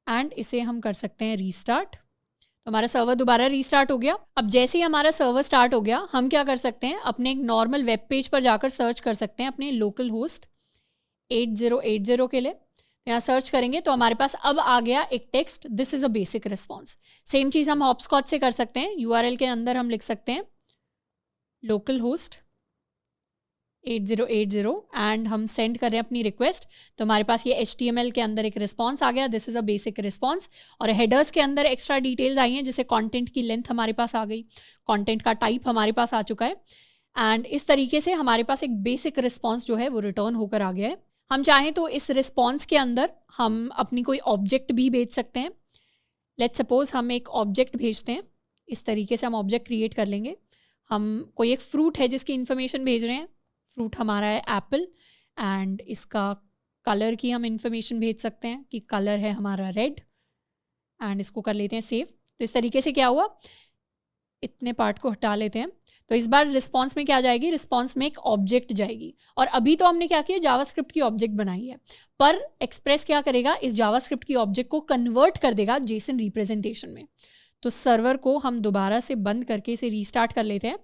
एंड इसे हम कर सकते हैं रीस्टार्ट। तो हमारा सर्वर दोबारा रीस्टार्ट हो गया। अब जैसे ही हमारा सर्वर स्टार्ट हो गया, हम क्या कर सकते हैं, अपने एक नॉर्मल वेब पेज पर जाकर सर्च कर सकते हैं अपने लोकल होस्ट 8080 के लिए। यहाँ सर्च करेंगे तो हमारे पास अब आ गया एक text, this is a basic response. Same चीज़ हम हॉपस्कॉच से कर सकते हैं, URL के अंदर हम लिख सकते हैं लोकल होस्ट 8080 एंड हम सेंड करें अपनी रिक्वेस्ट, तो हमारे पास ये HTML के अंदर एक रिस्पॉन्स आ गया, this is a basic response. और हेडर्स के अंदर एक्स्ट्रा डिटेल्स आई हैं, जैसे कंटेंट की लेंथ हमारे पास आ गई, कंटेंट का टाइप हमारे पास आ चुका है, एंड इस तरीके से हमारे पास एक बेसिक रिस्पॉन्स जो है वो रिटर्न होकर आ गया है। हम चाहें तो इस रिस्पॉन्स के अंदर हम अपनी कोई ऑब्जेक्ट भी भेज सकते हैं। लेट्स सपोज हम एक ऑब्जेक्ट भेजते हैं, इस तरीके से हम ऑब्जेक्ट क्रिएट कर लेंगे। हम कोई एक फ्रूट है जिसकी इन्फॉर्मेशन भेज रहे हैं, फ्रूट हमारा है एप्पल, एंड इसका कलर की हम इन्फॉर्मेशन भेज सकते हैं कि कलर है हमारा रेड, एंड इसको कर लेते हैं सेव। तो इस तरीके से क्या हुआ, इतने पार्ट को हटा लेते हैं। तो इस बार रिस्पॉन्स में क्या जाएगी, रिस्पॉन्स में एक ऑब्जेक्ट जाएगी, और अभी तो हमने क्या किया, जावास्क्रिप्ट की ऑब्जेक्ट बनाई है, पर एक्सप्रेस क्या करेगा, इस जावास्क्रिप्ट की ऑब्जेक्ट को कन्वर्ट कर देगा जेसन रिप्रेजेंटेशन में। तो सर्वर को हम दोबारा से बंद करके इसे रीस्टार्ट कर लेते हैं।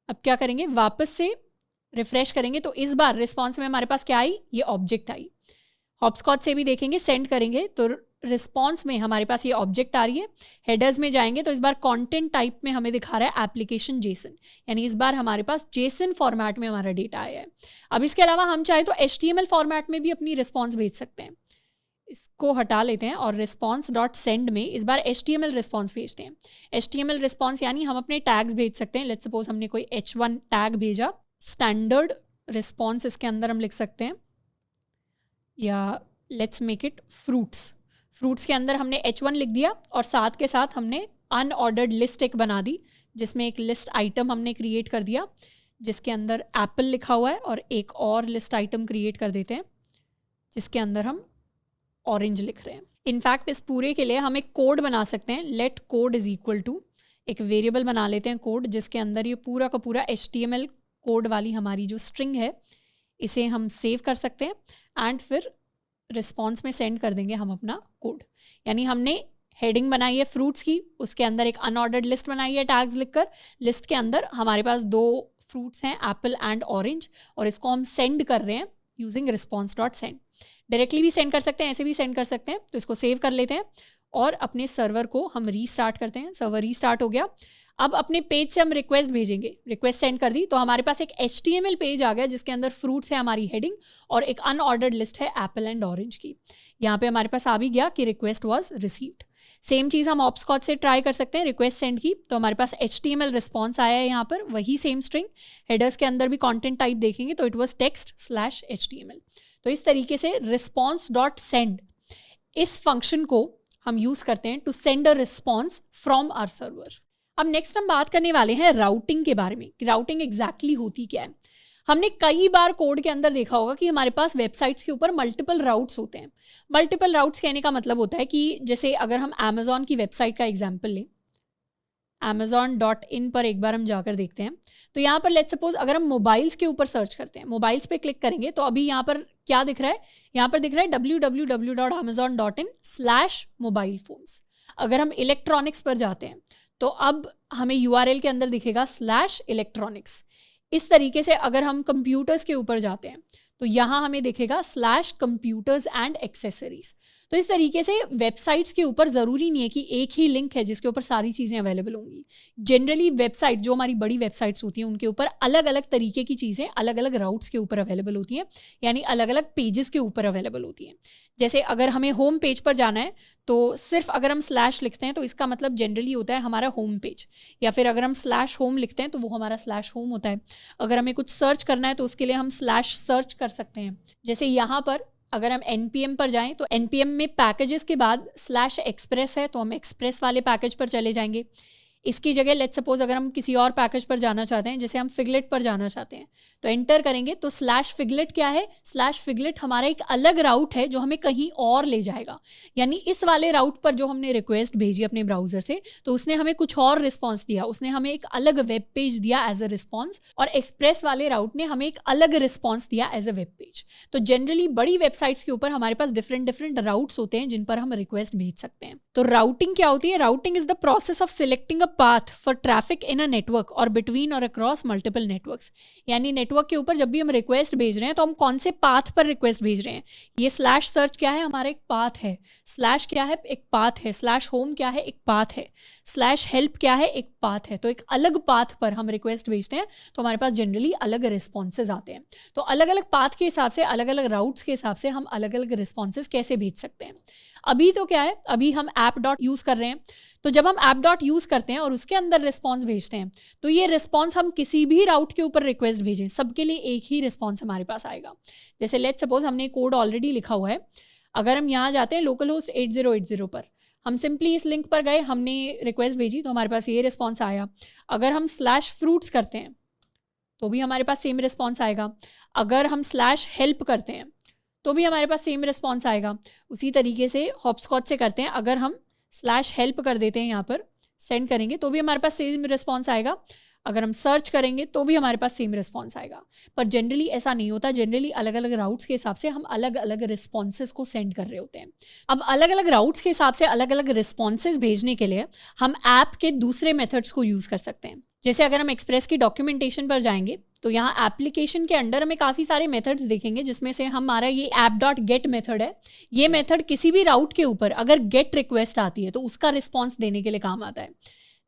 अब क्या करेंगे, वापस से रिफ्रेश करेंगे, तो इस बार रिस्पॉन्स में हमारे पास क्या आई, ये ऑब्जेक्ट आई। हॉपस्कॉच से भी देखेंगे, सेंड करेंगे तो रिस्पॉन्स में हमारे पास ये ऑब्जेक्ट आ रही है। हेडर्स में जाएंगे तो इस बार कंटेंट टाइप में हमें दिखा रहा है एप्लीकेशन जेसन, यानी इस बार हमारे पास जेसन फॉर्मेट में हमारा डेटा आया है। अब इसके अलावा हम चाहे तो HTML फॉर्मेट में भी अपनी रिस्पॉन्स भेज सकते हैं। इसको हटा लेते हैं और response.send में इस बार HTML रिस्पॉन्स भेजते हैं। HTML रिस्पॉन्स यानी हम अपने टैग्स भेज सकते हैं। लेट्स सपोज हमने कोई H1 टैग भेजा, स्टैंडर्ड रिस्पॉन्स इसके अंदर हम लिख सकते हैं, या let's make it fruits. Fruits के अंदर हमने H1 लिख दिया और साथ के साथ हमने अनऑर्डर्ड लिस्ट एक बना दी, जिसमें एक लिस्ट आइटम हमने क्रिएट कर दिया जिसके अंदर एप्पल लिखा हुआ है, और एक और लिस्ट आइटम क्रिएट कर देते हैं जिसके अंदर हम ऑरेंज लिख रहे हैं। इनफैक्ट इस पूरे के लिए हम एक कोड बना सकते हैं, let code is equal to, एक वेरिएबल बना लेते हैं कोड, जिसके अंदर ये पूरा का पूरा HTML कोड वाली हमारी जो स्ट्रिंग है इसे हम सेव कर सकते हैं एंड फिर रिस्पॉन्स में सेंड कर देंगे हम अपना कोड। यानी हमने हेडिंग बनाई है फ्रूट्स की, उसके अंदर एक अनऑर्डर्ड लिस्ट बनाई है टैग्स लिखकर, लिस्ट के अंदर हमारे पास 2 फ्रूट्स हैं, एप्पल एंड ऑरेंज, और इसको हम सेंड कर रहे हैं using response dot send. Directly भी सेंड कर सकते हैं, ऐसे भी सेंड कर सकते हैं। तो इसको सेव कर लेते हैं और अपने सर्वर को हम रीस्टार्ट करते हैं। सर्वर रीस्टार्ट हो गया। अब अपने पेज से हम रिक्वेस्ट भेजेंगे, रिक्वेस्ट सेंड कर दी तो हमारे पास एक HTML पेज आ गया जिसके अंदर फ्रूट्स है हमारी हेडिंग, और एक अनऑर्डर्ड लिस्ट है एप्पल एंड ऑरेंज की। यहाँ पे हमारे पास आ भी गया कि रिक्वेस्ट वाज रिसीव्ड। सेम चीज़ हम ऑप्सकॉच से ट्राई कर सकते हैं, रिक्वेस्ट सेंड की तो हमारे पास HTML रिस्पॉन्स आया है यहाँ पर, वही सेम स्ट्रिंग। हेडर्स के अंदर भी कॉन्टेंट टाइप देखेंगे तो इट वॉज text/HTML। तो इस तरीके से रिस्पॉन्स डॉट सेंड, इस फंक्शन को हम यूज़ करते हैं to send a response from our server. अब नेक्स्ट हम बात करने वाले हैं राउटिंग के बारे में कि राउटिंग एग्जैक्टली होती क्या है। हमने कई बार कोड के अंदर देखा होगा कि हमारे पास वेबसाइट्स के ऊपर मल्टीपल राउट्स होते हैं। मल्टीपल राउट्स कहने का मतलब होता है कि जैसे अगर हम अमेजॉन की वेबसाइट का एग्जाम्पल लें, amazon.in पर एक बार हम जाकर देखते हैं तो यहाँ पर लेट्स सपोज अगर हम मोबाइल्स के ऊपर सर्च करते हैं, मोबाइल्स पे क्लिक करेंगे तो अभी यहाँ पर क्या दिख रहा है, यहाँ पर दिख रहा है www.amazon.in/mobilephones। अगर हम इलेक्ट्रॉनिक्स पर जाते हैं तो अब हमें URL के अंदर दिखेगा /electronics। इस तरीके से अगर हम कंप्यूटर्स के ऊपर जाते हैं तो यहाँ हमें दिखेगा /computers and accessories। तो इस तरीके से वेबसाइट्स के ऊपर ज़रूरी नहीं है कि एक ही लिंक है जिसके ऊपर सारी चीज़ें अवेलेबल होंगी। जनरली वेबसाइट जो हमारी बड़ी वेबसाइट्स होती हैं उनके ऊपर अलग अलग तरीके की चीज़ें अलग अलग राउट्स के ऊपर अवेलेबल होती हैं, यानी अलग अलग पेजेस के ऊपर अवेलेबल होती हैं। जैसे अगर हमें होम पेज पर जाना है तो सिर्फ अगर हम / लिखते हैं तो इसका मतलब जनरली होता है हमारा होम पेज, या फिर अगर हम /home लिखते हैं तो वो हमारा /home होता है। अगर हमें कुछ सर्च करना है तो उसके लिए हम /search कर सकते हैं। जैसे यहाँ पर अगर हम NPM पर जाएं तो NPM में पैकेजेस के बाद /express है तो हम एक्सप्रेस वाले पैकेज पर चले जाएंगे। इसकी जगह लेट्स सपोज अगर हम किसी और पैकेज पर जाना चाहते हैं, जैसे हम फिगलेट पर जाना चाहते हैं तो एंटर करेंगे तो /figlet क्या है, /figlet हमारा एक अलग राउट है जो हमें कहीं और ले जाएगा। यानी इस वाले राउट पर जो हमने रिक्वेस्ट भेजी अपने ब्राउजर से तो उसने हमें कुछ और रिस्पॉन्स दिया, उसने हमें एक अलग वेब पेज दिया एज अ रिस्पॉन्स, और एक्सप्रेस वाले राउट ने हमें एक अलग रिस्पॉन्स दिया एज अ वेब पेज। तो जनरली बड़ी वेबसाइट्स के ऊपर हमारे पास डिफरेंट राउट्स होते हैं जिन पर हम रिक्वेस्ट भेज सकते हैं। तो राउटिंग क्या होती है, routing is the process of selecting path for traffic in a network or between or across multiple networks। यानी नेटवर्क के ऊपर जब भी हम रिक्वेस्ट भेज रहे हैं तो हम कौन से पाथ पर रिक्वेस्ट भेज रहे हैं। ये /search क्या है, हमारा एक पाथ है, / क्या है, एक पाथ है, /home क्या है, एक पाथ है, /help क्या है, एक पाथ है। तो एक अलग पाथ पर हम रिक्वेस्ट भेजते हैं तो हमारे पास जनरली अलग रिस्पॉन्सेज आते हैं। तो अलग अलग पाथ के हिसाब से, अलग अलग राउट्स के हिसाब से हम अलग अलग रिस्पॉन्सेज कैसे भेज सकते हैं। अभी तो क्या है, अभी हम app. यूज़ कर रहे हैं, तो जब हम app. यूज़ करते हैं और उसके अंदर रिस्पॉन्स भेजते हैं तो ये रिस्पॉन्स हम किसी भी राउट के ऊपर रिक्वेस्ट भेजें, सबके लिए एक ही रिस्पॉन्स हमारे पास आएगा। जैसे लेट्स सपोज हमने कोड ऑलरेडी लिखा हुआ है, अगर हम यहाँ जाते हैं लोकल होस्ट 8080 पर, हम सिंपली इस लिंक पर गए, हमने रिक्वेस्ट भेजी तो हमारे पास ये रिस्पॉन्स आया। अगर हम /fruits करते हैं तो भी हमारे पास सेम रिस्पॉन्स आएगा। अगर हम /help करते हैं तो भी हमारे पास सेम रिस्पॉन्स आएगा। उसी तरीके से हॉपस्कॉच से करते हैं, अगर हम /help कर देते हैं, यहाँ पर सेंड करेंगे तो भी हमारे पास सेम रिस्पॉन्स आएगा। अगर हम सर्च करेंगे तो भी हमारे पास सेम रिस्पॉन्स आएगा। पर जनरली ऐसा नहीं होता, जनरली अलग अलग राउट्स के हिसाब से हम अलग अलग रिस्पॉन्सेज को सेंड कर रहे होते हैं। अब अलग अलग राउट्स के हिसाब से अलग अलग रिस्पॉन्सेज भेजने के लिए हम ऐप के दूसरे मेथड्स को यूज़ कर सकते हैं। जैसे अगर हम एक्सप्रेस की डॉक्यूमेंटेशन पर जाएंगे तो यहाँ एप्लीकेशन के अंडर हमें काफ़ी सारे मेथड्स दिखेंगे, जिसमें से हमारा ये app.get मेथड है। ये मेथड किसी भी राउट के ऊपर अगर गेट रिक्वेस्ट आती है तो उसका रिस्पॉन्स देने के लिए काम आता है।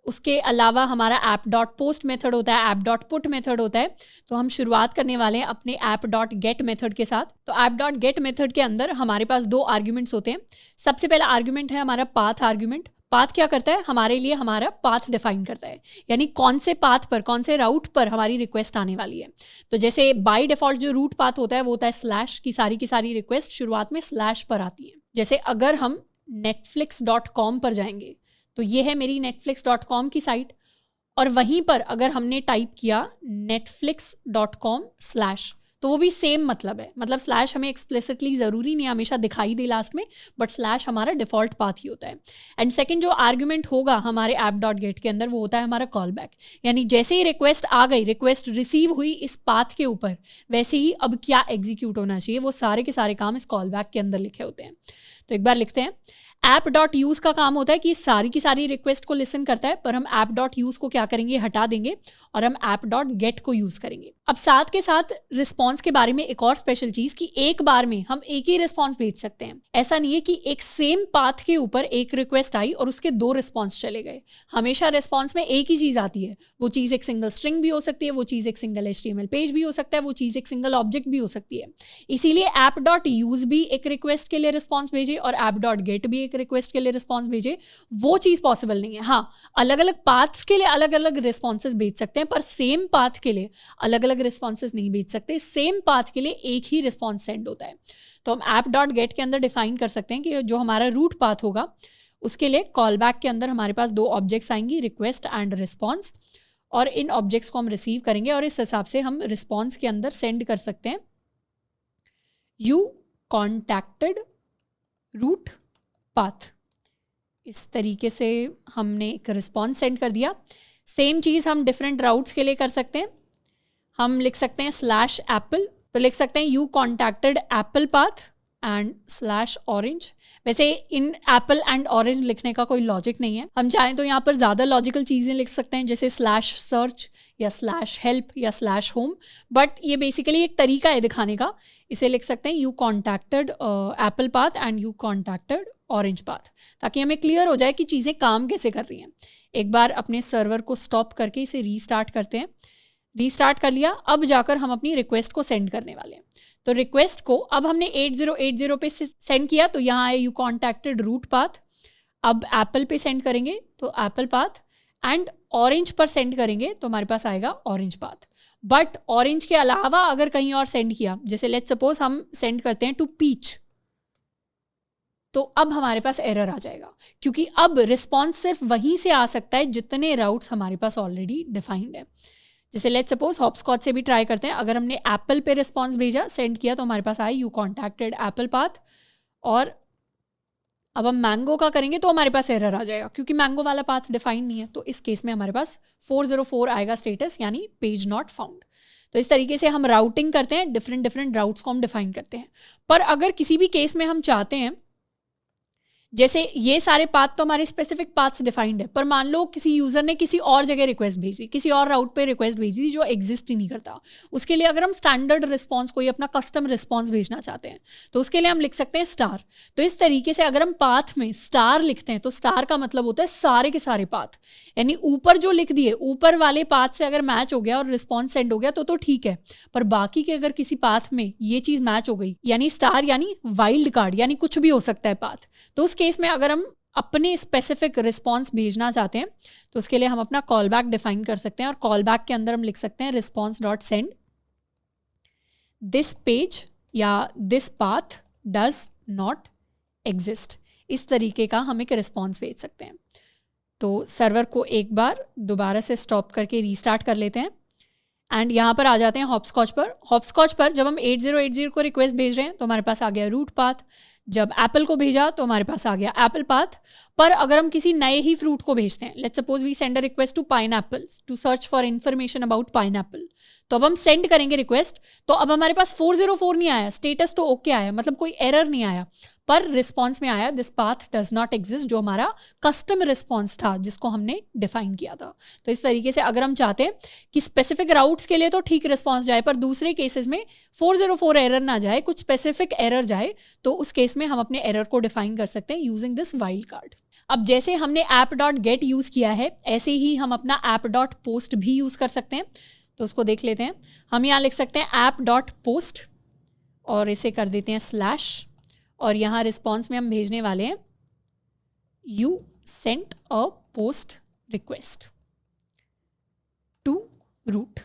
उसके अलावा हमारा app.post मेथड होता है, app.put मेथड होता है। तो हम शुरुआत करने वाले हैं अपने app.get मेथड के साथ। तो app.get मेथड के अंदर हमारे पास 2 आर्ग्यूमेंट्स होते हैं। सबसे पहला आर्ग्यूमेंट है हमारा पाथ आर्ग्यूमेंट। पाथ क्या करता है, हमारे लिए हमारा पाथ डिफाइन करता है, यानी कौन से पाथ पर, कौन से राउट पर हमारी रिक्वेस्ट आने वाली है। तो जैसे बाय डिफॉल्ट जो रूट पाथ होता है वो होता है / की सारी रिक्वेस्ट शुरुआत में / पर आती है। जैसे अगर हम netflix.com पर जाएंगे तो तो ये है मेरी netflix.com की साइट, और वहीं पर अगर हमने टाइप किया netflix.com/, तो वो भी सेम मतलब है, मतलब स्लैश हमें एक्सप्लिसिटली ज़रूरी नहीं हमेशा दिखाई दे लास्ट में, बट स्लैश हमारा डिफ़ॉल्ट पाथ ही होता है। एंड सेकंड जो आर्ग्यूमेंट होगा हमारे app.get के अंदर, वो होता है हमारा कॉल बैक, यानी जैसे ही रिक्वेस्ट आ गई, रिक्वेस्ट रिसीव हुई इस पाथ के ऊपर, वैसे ही अब क्या एग्जीक्यूट होना चाहिए, वो सारे के सारे काम इस कॉल बैक के अंदर लिखे होते हैं। तो एक बार लिखते हैं। app.use का काम होता है कि सारी की सारी रिक्वेस्ट को लिसन करता है, पर हम app.use को क्या करेंगे, हटा देंगे और हम app.get को यूज करेंगे। अब साथ के साथ रिस्पॉन्स के बारे में एक और स्पेशल चीज कि एक बार में हम एक ही रिस्पॉन्स भेज सकते हैं। ऐसा नहीं है कि एक सेम पाथ के ऊपर एक रिक्वेस्ट आई और उसके 2 रिस्पॉन्स चले गए। हमेशा रिस्पॉन्स में एक ही चीज आती है। वो चीज एक सिंगल स्ट्रिंग भी हो सकती है, वो चीज एक सिंगल HTML पेज भी हो सकता है, वो चीज एक सिंगल ऑब्जेक्ट भी हो सकती है। इसीलिए app.use भी एक रिक्वेस्ट के लिए रिस्पॉन्स भेजे और app.get भी एक रिक्वेस्ट के लिए रिस्पॉन्स भेजे, वो चीज पॉसिबल नहीं है। हाँ, अलग अलग पाथ्स के लिए अलग अलग रिस्पॉन्सेज भेज सकते हैं, पर सेम पाथ के लिए अलग अलग रिस्पॉन्सेज नहीं भेज सकते। सेम पाथ के लिए एक ही रिस्पॉन्स सेंड होता है। तो हम app.get के अंदर डिफाइन कर सकते हैं कि जो हमारा रूट पाथ होगा उसके लिए कॉल बैक के अंदर हमारे पास 2 ऑब्जेक्ट्स आएंगी, रिक्वेस्ट एंड रिस्पॉन्स, और इन ऑब्जेक्ट्स को हम रिसीव करेंगे और इस हिसाब से हम रिस्पॉन्स के अंदर सेंड कर सकते हैं यू कॉन्टैक्टेड रूट पाथ। इस तरीके से हमने एक रिस्पॉन्स सेंड कर दिया। सेम चीज़ हम डिफरेंट राउट्स के लिए कर सकते हैं। हम लिख सकते हैं /apple, तो लिख सकते हैं you contacted Apple path and /orange। वैसे इन एप्पल एंड ऑरेंज लिखने का कोई लॉजिक नहीं है, हम चाहें तो यहाँ पर ज़्यादा लॉजिकल चीज़ें लिख सकते हैं जैसे /search या /help या /home, बट ये बेसिकली एक तरीका है दिखाने का। इसे लिख सकते हैं you contacted Apple path and you contacted orange path, ताकि हमें क्लियर हो जाए कि चीज़ें काम कैसे कर रही हैं। एक बार अपने सर्वर को स्टॉप करके इसे रीस्टार्ट करते हैं। रीस्टार्ट कर लिया, अब जाकर हम अपनी रिक्वेस्ट को सेंड करने वाले हैं। तो रिक्वेस्ट को अब हमने 8080 पे सेंड किया, तो यहाँ है यू कॉन्टैक्टेड रूट पाथ। अब एप्पल पे सेंड करेंगे तो एप्पल पाथ, एंड ऑरेंज पर सेंड करेंगे तो हमारे पास आएगा ऑरेंज पाथ। बट ऑरेंज के अलावा अगर कहीं और सेंड किया, जैसे लेट्स सपोज हम सेंड करते हैं टू पीच, तो अब हमारे पास एरर आ जाएगा, क्योंकि अब रिस्पॉन्स सिर्फ वहीं से आ सकता है जितने राउट्स हमारे पास ऑलरेडी डिफाइंड है। जैसे लेट्स सपोज हॉपस्कॉच से भी ट्राई करते हैं। अगर हमने एप्पल पे रिस्पॉन्स भेजा, सेंड किया, तो हमारे पास आया यू कॉन्टैक्टेड एप्पल पाथ, और अब हम मैंगो का करेंगे तो हमारे पास एरर आ जाएगा, क्योंकि मैंगो वाला पाथ डिफाइंड नहीं है। तो इस केस में हमारे पास 404 आएगा स्टेटस, यानी पेज नॉट फाउंड। तो इस तरीके से हम राउटिंग करते हैं, डिफरेंट राउट्स को हम डिफाइन करते हैं। पर अगर किसी भी केस में हम चाहते हैं, जैसे ये सारे पाथ तो हमारे स्पेसिफिक पाथ्स डिफाइंड है, पर मान लो किसी यूजर ने किसी और जगह रिक्वेस्ट भेजी, किसी और राउट पे रिक्वेस्ट भेजी जो एग्जिस्ट ही नहीं करता, उसके लिए अगर हम स्टैंडर्ड रिस्पॉन्स, कोई अपना कस्टम रिस्पॉन्स भेजना चाहते हैं, तो उसके लिए हम लिख सकते हैं स्टार। तो इस तरीके से अगर हम पाथ में स्टार लिखते हैं, तो स्टार का मतलब होता है सारे के सारे पाथ, यानी ऊपर जो लिख दिए, ऊपर वाले पाथ से अगर मैच हो गया और रिस्पॉन्स सेंड हो गया तो ठीक है, पर बाकी के अगर किसी पाथ में ये चीज मैच हो गई, यानी स्टार यानी वाइल्ड कार्ड, यानी कुछ भी हो सकता है पाथ, तो उस केस में अगर हम अपने स्पेसिफिक रिस्पॉन्स भेजना चाहते हैं, तो उसके लिए हम अपना कॉल बैक डिफाइन कर सकते हैं, और कॉल बैक के अंदर हम लिख सकते हैं response dot send this page या this path does not exist. इस तरीके का हम एक रिस्पॉन्स भेज सकते हैं। तो सर्वर को एक बार दोबारा से स्टॉप करके रीस्टार्ट कर लेते हैं, एंड यहाँ पर आ जाते हैं हॉपस्कॉच पर। हॉपस्कॉच पर जब हम 8080 को रिक्वेस्ट भेज रहे हैं तो हमारे पास आ गया रूट पाथ, जब एप्पल को भेजा तो हमारे पास आ गया एप्पल पाथ। पर अगर हम किसी नए ही फ्रूट को भेजते हैं, let's suppose we send a request to pineapple to search for information about pineapple, तो अब हम सेंड करेंगे रिक्वेस्ट, तो अब हमारे पास 404 नहीं आया, स्टेटस तो ओके आया, मतलब कोई एरर नहीं आया, पर रिस्पॉन्स में आया this path does not exist, जो हमारा कस्टम रिस्पॉन्स था जिसको हमने डिफाइन किया था। तो इस तरीके से अगर हम चाहते हैं कि स्पेसिफिक राउट्स के लिए तो ठीक रिस्पॉन्स जाए, पर दूसरे केसेस में 404 एरर ना जाए, कुछ स्पेसिफिक एरर जाए, तो उस केस में हम अपने एरर को डिफाइन कर सकते हैं यूजिंग दिस वाइल्ड कार्ड। अब जैसे हमने app.get यूज़ किया है, ऐसे ही हम अपना app.post भी यूज़ कर सकते हैं। तो उसको देख लेते हैं। हम यहाँ लिख सकते हैं app.post और इसे कर देते हैं स्लैश, और यहाँ रिस्पॉन्स में हम भेजने वाले हैं you sent a post request to route.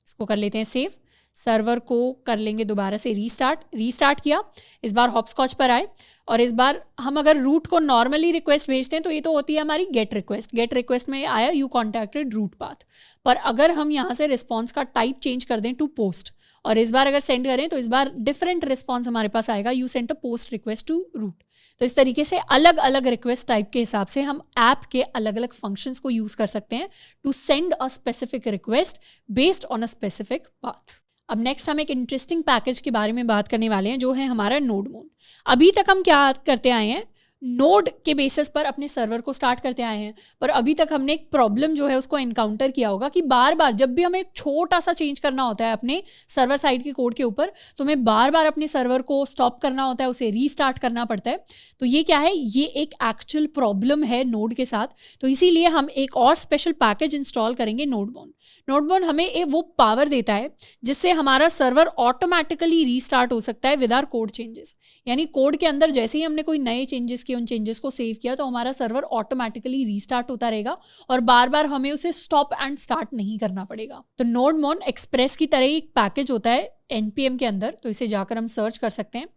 इसको कर लेते हैं सेव। सर्वर को कर लेंगे दोबारा से रीस्टार्ट किया, इस बार हॉपस्कॉच पर आए और इस बार हम अगर रूट को नॉर्मली रिक्वेस्ट भेजते हैं तो ये तो होती है हमारी गेट रिक्वेस्ट में आया यू कॉन्टैक्टेड रूट पाथ। पर अगर हम यहाँ से रिस्पॉन्स का टाइप चेंज कर दें टू पोस्ट और इस बार अगर सेंड करें तो इस बार डिफरेंट रिस्पॉन्स हमारे पास आएगा, you sent a post request to route. तो इस तरीके से अलग अलग रिक्वेस्ट टाइप के हिसाब से हम ऐप के अलग अलग फंक्शंस को यूज कर सकते हैं to send a specific request based on a specific path. अब नेक्स्ट हम एक इंटरेस्टिंग पैकेज के बारे में बात करने वाले हैं जो है हमारा नोडमोन। अभी तक हम क्या करते आए हैं, नोड के बेसिस पर अपने सर्वर को स्टार्ट करते आए हैं, पर अभी तक हमने एक प्रॉब्लम जो है उसको एनकाउंटर किया होगा कि बार बार जब भी हमें एक छोटा सा चेंज करना होता है अपने सर्वर साइड के कोड के ऊपर तो हमें बार बार अपने सर्वर को स्टॉप करना होता है, उसे रीस्टार्ट करना पड़ता है। तो ये क्या है, ये एक एक्चुअल प्रॉब्लम है नोड के साथ। तो इसीलिए हम एक और स्पेशल पैकेज इंस्टॉल करेंगे नोडमोन। नोडमोन हमें वो पावर देता है जिससे हमारा सर्वर ऑटोमेटिकली रीस्टार्ट हो सकता है विद आवर कोड चेंजेस। यानी कोड के अंदर जैसे ही हमने कोई नए चेंजेस किए, उन चेंजेस को सेव किया तो हमारा सर्वर ऑटोमेटिकली रीस्टार्ट होता रहेगा और बार बार हमें उसे स्टॉप एंड स्टार्ट नहीं करना पड़ेगा। तो नोडमोन एक्सप्रेस की तरह ही एक पैकेज होता है npm के अंदर, तो इसे जाकर हम सर्च कर सकते हैं।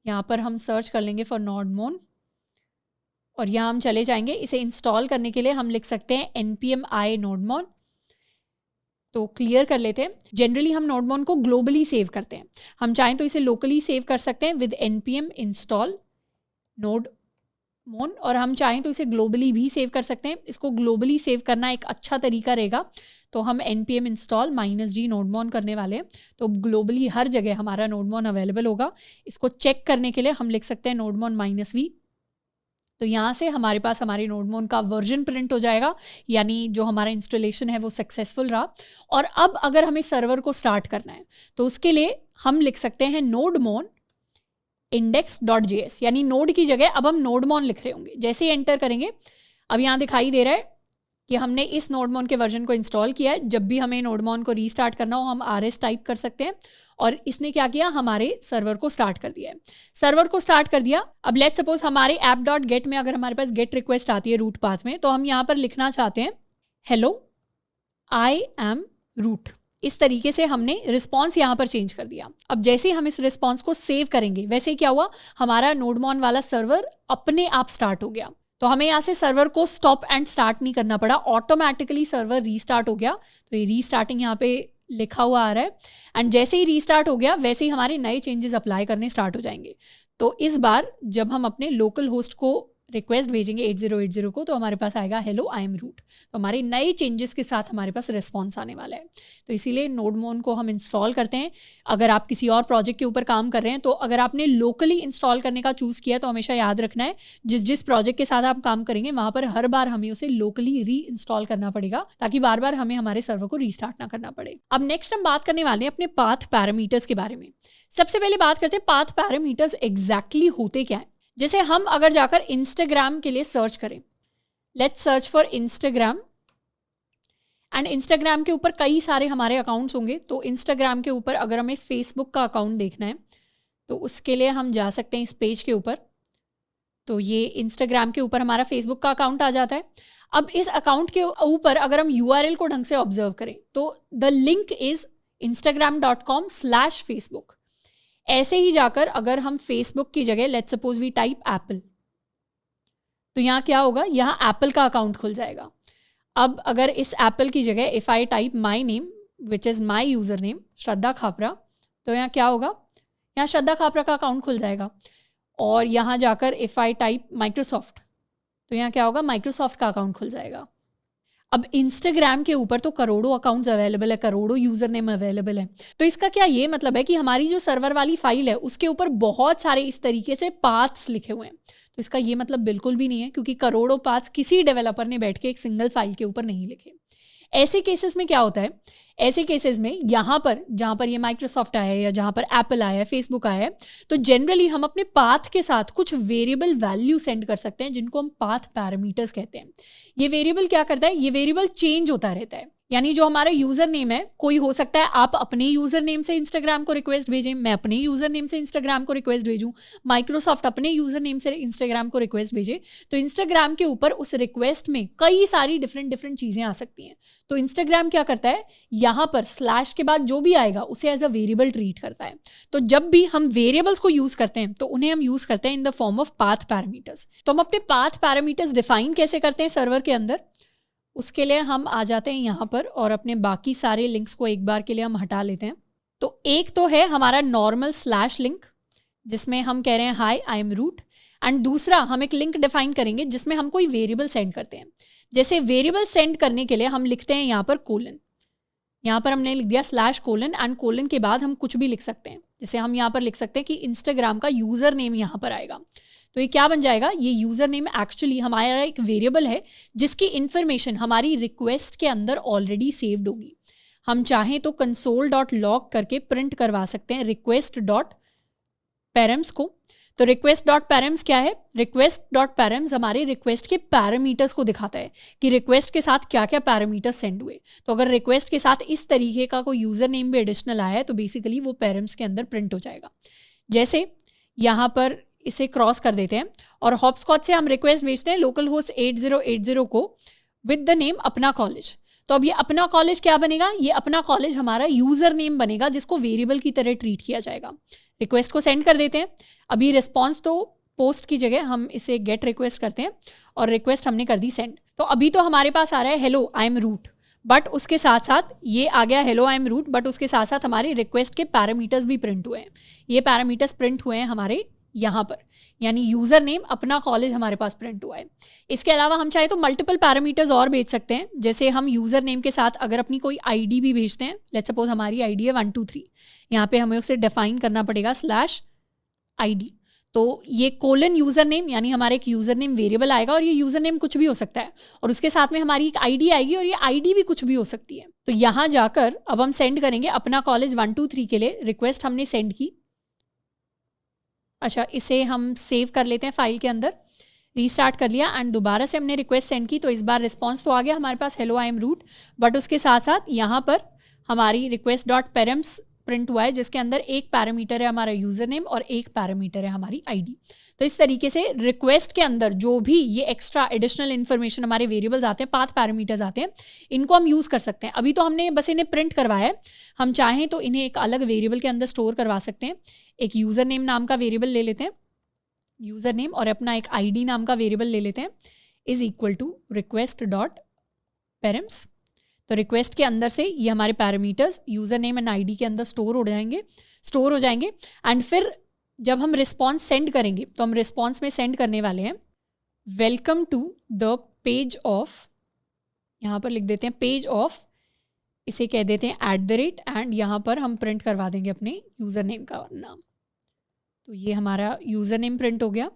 यहाँ पर हम सर्च कर लेंगे फॉर नोडमोन और यहाँ हम चले जाएंगे। इसे इंस्टॉल करने के लिए हम लिख सकते हैं npm i nodemon। तो क्लियर कर लेते हैं। जनरली हम नोडमोन को ग्लोबली सेव करते हैं, हम चाहें तो इसे लोकली सेव कर सकते हैं विद npm install nodemon, और हम चाहें तो इसे ग्लोबली भी सेव कर सकते हैं। इसको ग्लोबली सेव करना एक अच्छा तरीका रहेगा, तो हम npm install -d nodemon करने वाले हैं। तो ग्लोबली हर जगह हमारा नोडमोन अवेलेबल होगा। इसको चेक करने के लिए हम लिख सकते हैं nodemon -v। तो यहाँ से हमारे पास हमारे नोडमोन का वर्जन प्रिंट हो जाएगा, यानी जो हमारा इंस्टॉलेशन है वो सक्सेसफुल रहा। और अब अगर हमें सर्वर को स्टार्ट करना है तो उसके लिए हम लिख सकते हैं nodemon index.js, यानी नोड की जगह अब हम नोडमोन लिख रहे होंगे। जैसे ही एंटर करेंगे अब यहाँ दिखाई दे रहा है कि हमने इस नोडमोन के वर्जन को इंस्टॉल किया है। जब भी हमें नोडमोन को रीस्टार्ट करना हो हम rs टाइप कर सकते हैं और इसने क्या किया, हमारे सर्वर को स्टार्ट कर दिया है। सर्वर को स्टार्ट कर दिया। अब लेट्स सपोज हमारे app.get में अगर हमारे पास गेट रिक्वेस्ट आती है रूट पाथ में, तो हम यहाँ पर लिखना चाहते हैं हेलो आई एम रूट। इस तरीके से हमने रिस्पॉन्स यहाँ पर चेंज कर दिया। अब जैसे ही हम इस रिस्पॉन्स को सेव करेंगे वैसे ही क्या हुआ, हमारा नोडमोन वाला सर्वर अपने आप स्टार्ट हो गया। तो हमें यहाँ से सर्वर को स्टॉप एंड स्टार्ट नहीं करना पड़ा, ऑटोमेटिकली सर्वर रीस्टार्ट हो गया। तो ये रीस्टार्टिंग यहाँ पे लिखा हुआ आ रहा है एंड जैसे ही रीस्टार्ट हो गया वैसे ही हमारे नए चेंजेस अप्लाई करने स्टार्ट हो जाएंगे। तो इस बार जब हम अपने लोकल होस्ट को रिक्वेस्ट भेजेंगे 8080 को तो हमारे पास आएगा हेलो आई एम रूट। तो हमारे नए चेंजेस के साथ हमारे पास रिस्पॉन्स आने वाला है। तो इसीलिए नोडमोन को हम इंस्टॉल करते हैं। अगर आप किसी और प्रोजेक्ट के ऊपर काम कर रहे हैं तो अगर आपने लोकली इंस्टॉल करने का चूज़ किया तो हमेशा याद रखना है जिस प्रोजेक्ट के साथ आप काम करेंगे वहाँ पर हर बार हमें उसे लोकली री इंस्टॉल करना पड़ेगा ताकि बार बार हमें हमारे सर्वर को रीस्टार्ट ना करना पड़े। अब नेक्स्ट हम बात करने वाले हैं अपने पाथ पैरामीटर्स के बारे में। सबसे पहले बात करते हैं पाथ पैरामीटर्स एग्जैक्टली होते क्या है। जैसे हम अगर जाकर इंस्टाग्राम के लिए सर्च करें, let's search for Instagram and Instagram के ऊपर कई सारे हमारे अकाउंट्स होंगे। तो इंस्टाग्राम के ऊपर अगर हमें फेसबुक का अकाउंट देखना है तो उसके लिए हम जा सकते हैं इस पेज के ऊपर। तो ये इंस्टाग्राम के ऊपर हमारा फेसबुक का अकाउंट आ जाता है। अब इस अकाउंट के ऊपर अगर हम URL को ढंग से ऑब्जर्व करें तो द लिंक इज instagram.com/facebook। ऐसे ही जाकर अगर हम फेसबुक की जगह let's suppose we type apple, तो यहाँ क्या होगा, यहाँ एप्पल का अकाउंट खुल जाएगा। अब अगर इस एप्पल की जगह if I type my name which is my username Shraddha Khapra, तो यहाँ क्या होगा, यहाँ श्रद्धा खापरा का अकाउंट खुल जाएगा। और यहाँ जाकर इफ़ आई टाइप माइक्रोसॉफ्ट, तो यहाँ क्या होगा, माइक्रोसॉफ्ट का अकाउंट खुल जाएगा। अब इंस्टाग्राम के ऊपर तो करोड़ों अकाउंट्स अवेलेबल है, करोड़ों यूज़र नेम अवेलेबल है। तो इसका क्या ये मतलब है कि हमारी जो सर्वर वाली फाइल है उसके ऊपर बहुत सारे इस तरीके से पाथ्स लिखे हुए हैं। तो इसका ये मतलब बिल्कुल भी नहीं है, क्योंकि करोड़ों पाथ्स किसी डेवलपर ने बैठ के एक सिंगल फाइल के ऊपर नहीं लिखे। ऐसे केसेस में क्या होता है, ऐसे केसेस में यहाँ पर जहाँ पर ये माइक्रोसॉफ्ट आया है या जहाँ पर एप्पल आया है, फेसबुक आया है, तो जनरली हम अपने पाथ के साथ कुछ वेरिएबल वैल्यू सेंड कर सकते हैं जिनको हम पाथ पैरामीटर्स कहते हैं। ये वेरिएबल क्या करता है, ये वेरिएबल चेंज होता रहता है। यानी जो हमारा यूजर नेम है, कोई हो सकता है आप अपने यूजर नेम से इंस्टाग्राम को रिक्वेस्ट भेजें, मैं अपने यूजर नेम से इंस्टाग्राम को रिक्वेस्ट भेजूं, माइक्रोसॉफ्ट अपने यूजर नेम से इंस्टाग्राम को रिक्वेस्ट भेजे, तो इंस्टाग्राम के ऊपर उस रिक्वेस्ट में कई सारी डिफरेंट चीजें आ सकती हैं। तो इंस्टाग्राम क्या करता है, यहाँ पर स्लैश के बाद जो भी आएगा उसे एज अ वेरिएबल ट्रीट करता है। तो जब भी हम वेरिएबल्स को यूज करते हैं तो उन्हें हम यूज करते हैं in the form of path parameters. तो हम अपने पाथ पैरामीटर्स डिफाइन कैसे करते हैं सर्वर के अंदर, उसके लिए हम आ जाते हैं यहाँ पर और अपने बाकी सारे लिंक्स को एक बार के लिए हम हटा लेते हैं। तो एक तो है हमारा नॉर्मल स्लैश लिंक जिसमें हम कह रहे हैं हाय आई एम रूट, एंड दूसरा हम एक लिंक डिफाइन करेंगे जिसमें हम कोई वेरिएबल सेंड करते हैं। जैसे वेरिएबल सेंड करने के लिए हम लिखते हैं यहाँ पर कोलन, यहाँ पर हमने लिख दिया स्लैश कोलन, एंड कोलन के बाद हम कुछ भी लिख सकते हैं। जैसे हम यहाँ पर लिख सकते हैं कि इंस्टाग्राम का यूजर नेम यहाँ पर आएगा, तो ये क्या बन जाएगा, ये यूजर नेम एक्चुअली हमारा एक वेरिएबल है जिसकी इंफॉर्मेशन हमारी रिक्वेस्ट के अंदर ऑलरेडी सेव्ड होगी। हम चाहें तो console.log करके प्रिंट करवा सकते हैं request.params को। तो request.params क्या है, request.params हमारे रिक्वेस्ट के पैरामीटर्स को दिखाता है कि रिक्वेस्ट के साथ क्या क्या पैरामीटर्स सेंड हुए। तो अगर रिक्वेस्ट के साथ इस तरीके का कोई यूजर नेम भी एडिशनल आया है तो बेसिकली वो पैरम्स के अंदर प्रिंट हो जाएगा। जैसे यहाँ पर इसे क्रॉस कर देते हैं और हॉपस्कॉच से हम रिक्वेस्ट भेजते हैं लोकल होस्ट 8080 को विद द नेम अपना कॉलेज। तो अब ये अपना कॉलेज क्या बनेगा, ये अपना कॉलेज हमारा यूजर नेम बनेगा जिसको वेरिएबल की तरह ट्रीट किया जाएगा। रिक्वेस्ट को सेंड कर देते हैं। अभी रिस्पॉन्स तो पोस्ट की जगह हम इसे गेट रिक्वेस्ट करते हैं और रिक्वेस्ट हमने कर दी सेंड। तो अभी तो हमारे पास आ रहा है hello I am root, but उसके साथ साथ ये आ गया hello I am root, but उसके साथ साथ हमारे रिक्वेस्ट के पैरामीटर्स भी प्रिंट हुए हैं। ये पैरामीटर्स प्रिंट हुए हैं हमारे यहाँ पर, यानी यूजर नेम अपना कॉलेज हमारे पास प्रिंट हुआ है। इसके अलावा हम चाहे तो मल्टीपल पैरामीटर्स और भेज सकते हैं। जैसे हम यूजर नेम के साथ अगर अपनी कोई आईडी भी भेजते हैं, लेट्स सपोज हमारी आईडी है 123, यहाँ पे हमें उसे डिफाइन करना पड़ेगा /ID। तो ये कोलन यूजर नेम यानी हमारा एक यूजर नेम वेरिएबल आएगा और ये यूजर नेम कुछ भी हो सकता है, और उसके साथ में हमारी एक आईडी आएगी और ये आईडी भी कुछ भी हो सकती है। तो यहाँ जाकर अब हम सेंड करेंगे अपना कॉलेज 123 के लिए रिक्वेस्ट हमने सेंड की। अच्छा, इसे हम सेव कर लेते हैं फाइल के अंदर, रीस्टार्ट कर लिया एंड दोबारा से हमने रिक्वेस्ट सेंड की। तो इस बार रिस्पॉन्स तो आ गया हमारे पास hello I am root, but उसके साथ साथ यहाँ पर हमारी request.params प्रिंट हुआ है जिसके अंदर एक पैरामीटर है हमारा यूजर नेम और एक पैरामीटर है हमारी आईडी। तो इस तरीके से रिक्वेस्ट के अंदर जो भी ये एक्स्ट्रा एडिशनल इन्फॉर्मेशन हमारे वेरिएबल्स आते हैं, पाथ पैरामीटर्स आते हैं, इनको हम यूज़ कर सकते हैं। अभी तो हमने बस इन्हें प्रिंट करवाया है, हम चाहें तो इन्हें एक अलग वेरिएबल के अंदर स्टोर करवा सकते हैं। एक यूज़र नेम नाम का वेरिएबल ले लेते हैं, यूज़र नेम, और अपना एक आईडी नाम का वेरिएबल ले लेते हैं इज इक्वल टू request.params। तो रिक्वेस्ट के अंदर से ये हमारे parameters user name and ID के अंदर स्टोर हो जाएंगे एंड फिर जब हम रिस्पॉन्स सेंड करेंगे तो हम रिस्पॉन्स में सेंड करने वाले हैं welcome to the page of, यहाँ पर लिख देते हैं पेज ऑफ, इसे कह देते हैं @ एंड यहाँ पर हम प्रिंट करवा देंगे अपने यूज़र नेम का नाम। तो ये हमारा यूज़र नेम प्रिंट हो गया,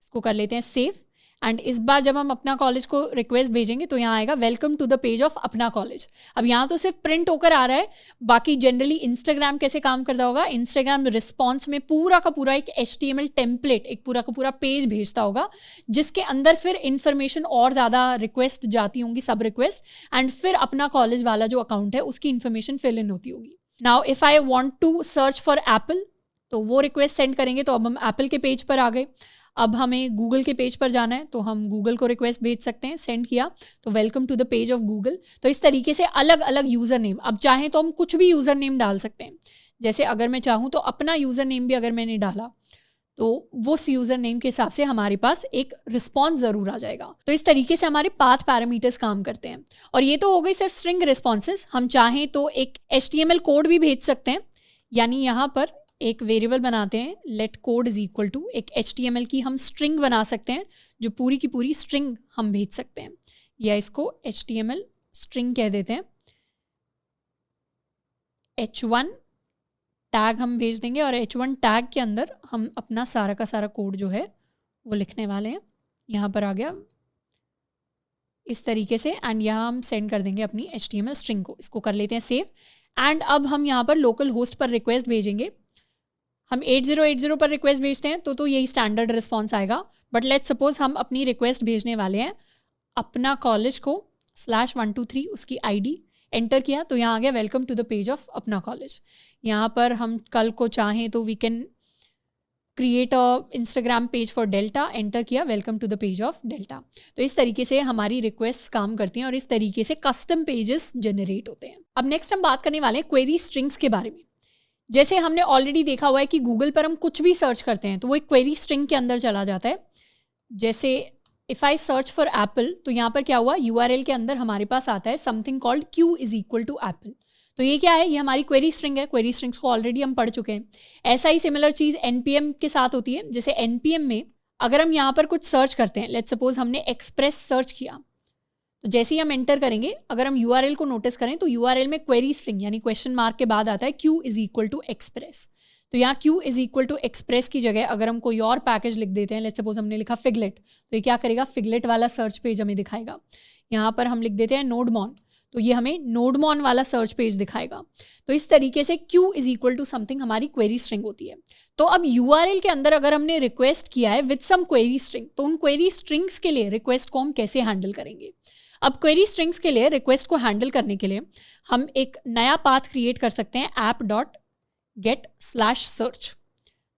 इसको कर लेते हैं सेव। एंड इस बार जब हम अपना कॉलेज को रिक्वेस्ट भेजेंगे तो यहाँ आएगा welcome to the page of अपना कॉलेज। अब यहाँ तो सिर्फ प्रिंट होकर आ रहा है, बाकी जनरली इंस्टाग्राम कैसे काम करता होगा, इंस्टाग्राम रिस्पॉन्स में पूरा का पूरा एक HTML टेम्पलेट, एक पूरा का पूरा पेज भेजता होगा जिसके अंदर फिर इंफॉर्मेशन और ज़्यादा रिक्वेस्ट जाती होंगी, सब रिक्वेस्ट, एंड फिर अपना कॉलेज वाला जो अकाउंट है उसकी इन्फॉर्मेशन फिल इन होती होगी। Now if I want to search for apple, तो वो रिक्वेस्ट सेंड करेंगे तो अब हम एप्पल के पेज पर आ गए। अब हमें गूगल के पेज पर जाना है तो हम गूगल को रिक्वेस्ट भेज सकते हैं, सेंड किया तो welcome to the page of Google. तो इस तरीके से अलग अलग यूज़र नेम, अब चाहें तो हम कुछ भी यूज़र नेम डाल सकते हैं। जैसे अगर मैं चाहूँ तो अपना यूज़र नेम भी अगर मैंने डाला तो वो उस यूज़र नेम के हिसाब से हमारे पास एक रिस्पॉन्स ज़रूर आ जाएगा। तो इस तरीके से हमारे पाथ पैरामीटर्स काम करते हैं। और ये तो हो गई सिर्फ स्ट्रिंग रिस्पॉन्सेज। हम चाहें तो एक HTML कोड भी भेज सकते हैं, यानी यहाँ पर एक वेरिएबल बनाते हैं let code is equal to, एक HTML की हम स्ट्रिंग बना सकते हैं जो पूरी की पूरी स्ट्रिंग हम भेज सकते हैं, या इसको HTML स्ट्रिंग कह देते हैं। H1 टैग हम भेज देंगे और H1 टैग के अंदर हम अपना सारा का सारा कोड जो है वो लिखने वाले हैं। यहाँ पर आ गया इस तरीके से, एंड यहाँ हम सेंड कर देंगे अपनी HTML स्ट्रिंग को। इसको कर लेते हैं सेव। एंड अब हम यहाँ पर लोकल होस्ट पर रिक्वेस्ट भेजेंगे। हम 8080 पर रिक्वेस्ट भेजते हैं तो यही स्टैंडर्ड रिस्पॉन्स आएगा। बट लेट्स सपोज हम अपनी रिक्वेस्ट भेजने वाले हैं अपना कॉलेज को /123 उसकी ID एंटर किया तो यहाँ आ गया welcome to the page of अपना कॉलेज। यहाँ पर हम कल को चाहें तो we can create a Instagram page for Delta, enter किया welcome to the page of Delta. तो इस तरीके से हमारी रिक्वेस्ट काम करती हैं और इस तरीके से कस्टम पेजेस जनरेट होते हैं। अब नेक्स्ट हम बात करने वाले हैं क्वेरी स्ट्रिंग्स के बारे में। जैसे हमने ऑलरेडी देखा हुआ है कि गूगल पर हम कुछ भी सर्च करते हैं तो वो एक क्वेरी स्ट्रिंग के अंदर चला जाता है। जैसे if I search for apple तो यहाँ पर क्या हुआ, URL के अंदर हमारे पास आता है something called Q is equal to apple. तो ये क्या है, ये हमारी क्वेरी स्ट्रिंग है। क्वेरी स्ट्रिंग्स को ऑलरेडी हम पढ़ चुके हैं। ऐसा ही सिमिलर चीज़ NPM के साथ होती है। जैसे NPM में अगर हम यहाँ पर कुछ सर्च करते हैं, लेट्स सपोज हमने एक्सप्रेस सर्च किया, तो जैसे ही हम एंटर करेंगे अगर हम URL को नोटिस करें तो URL में क्वेरी स्ट्रिंग यानी क्वेश्चन मार्क के बाद आता है Q is equal to express. तो यहाँ Q is equal to express की जगह अगर हम कोई और पैकेज लिख देते हैं, लेट्स सपोज हमने लिखा फिगलेट, तो ये क्या करेगा, फिगलेट वाला सर्च पेज हमें दिखाएगा। यहाँ पर हम लिख देते हैं नोडमॉन, तो ये हमें नोडमॉन वाला सर्च पेज दिखाएगा। तो इस तरीके से Q is equal to something हमारी क्वेरी स्ट्रिंग होती है। तो अब URL के अंदर अगर हमने रिक्वेस्ट किया है विद सम क्वेरी स्ट्रिंग, तो उन क्वेरी स्ट्रिंग्स के लिए रिक्वेस्ट को हम कैसे हैंडल करेंगे। अब क्वेरी स्ट्रिंग्स के लिए रिक्वेस्ट को हैंडल करने के लिए हम एक नया पाथ क्रिएट कर सकते हैं app.get/search।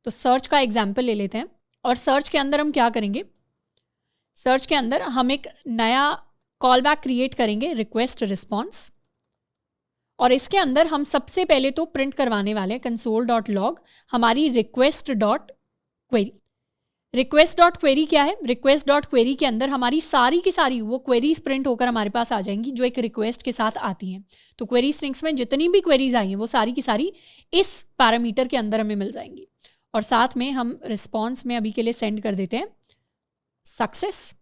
तो सर्च का एग्जाम्पल ले लेते हैं और सर्च के अंदर हम क्या करेंगे, सर्च के अंदर हम एक नया कॉल बैक क्रिएट करेंगे रिक्वेस्ट रिस्पॉन्स, और इसके अंदर हम सबसे पहले तो प्रिंट करवाने वाले हैं console.log हमारी request.query। request.query क्या है, request.query के अंदर हमारी सारी की सारी वो क्वेरीज प्रिंट होकर हमारे पास आ जाएंगी जो एक रिक्वेस्ट के साथ आती हैं। तो क्वेरी स्ट्रिंग्स में जितनी भी क्वेरीज आई हैं वो सारी की सारी इस पैरामीटर के अंदर हमें मिल जाएंगी। और साथ में हम रिस्पॉन्स में अभी के लिए सेंड कर देते हैं सक्सेस,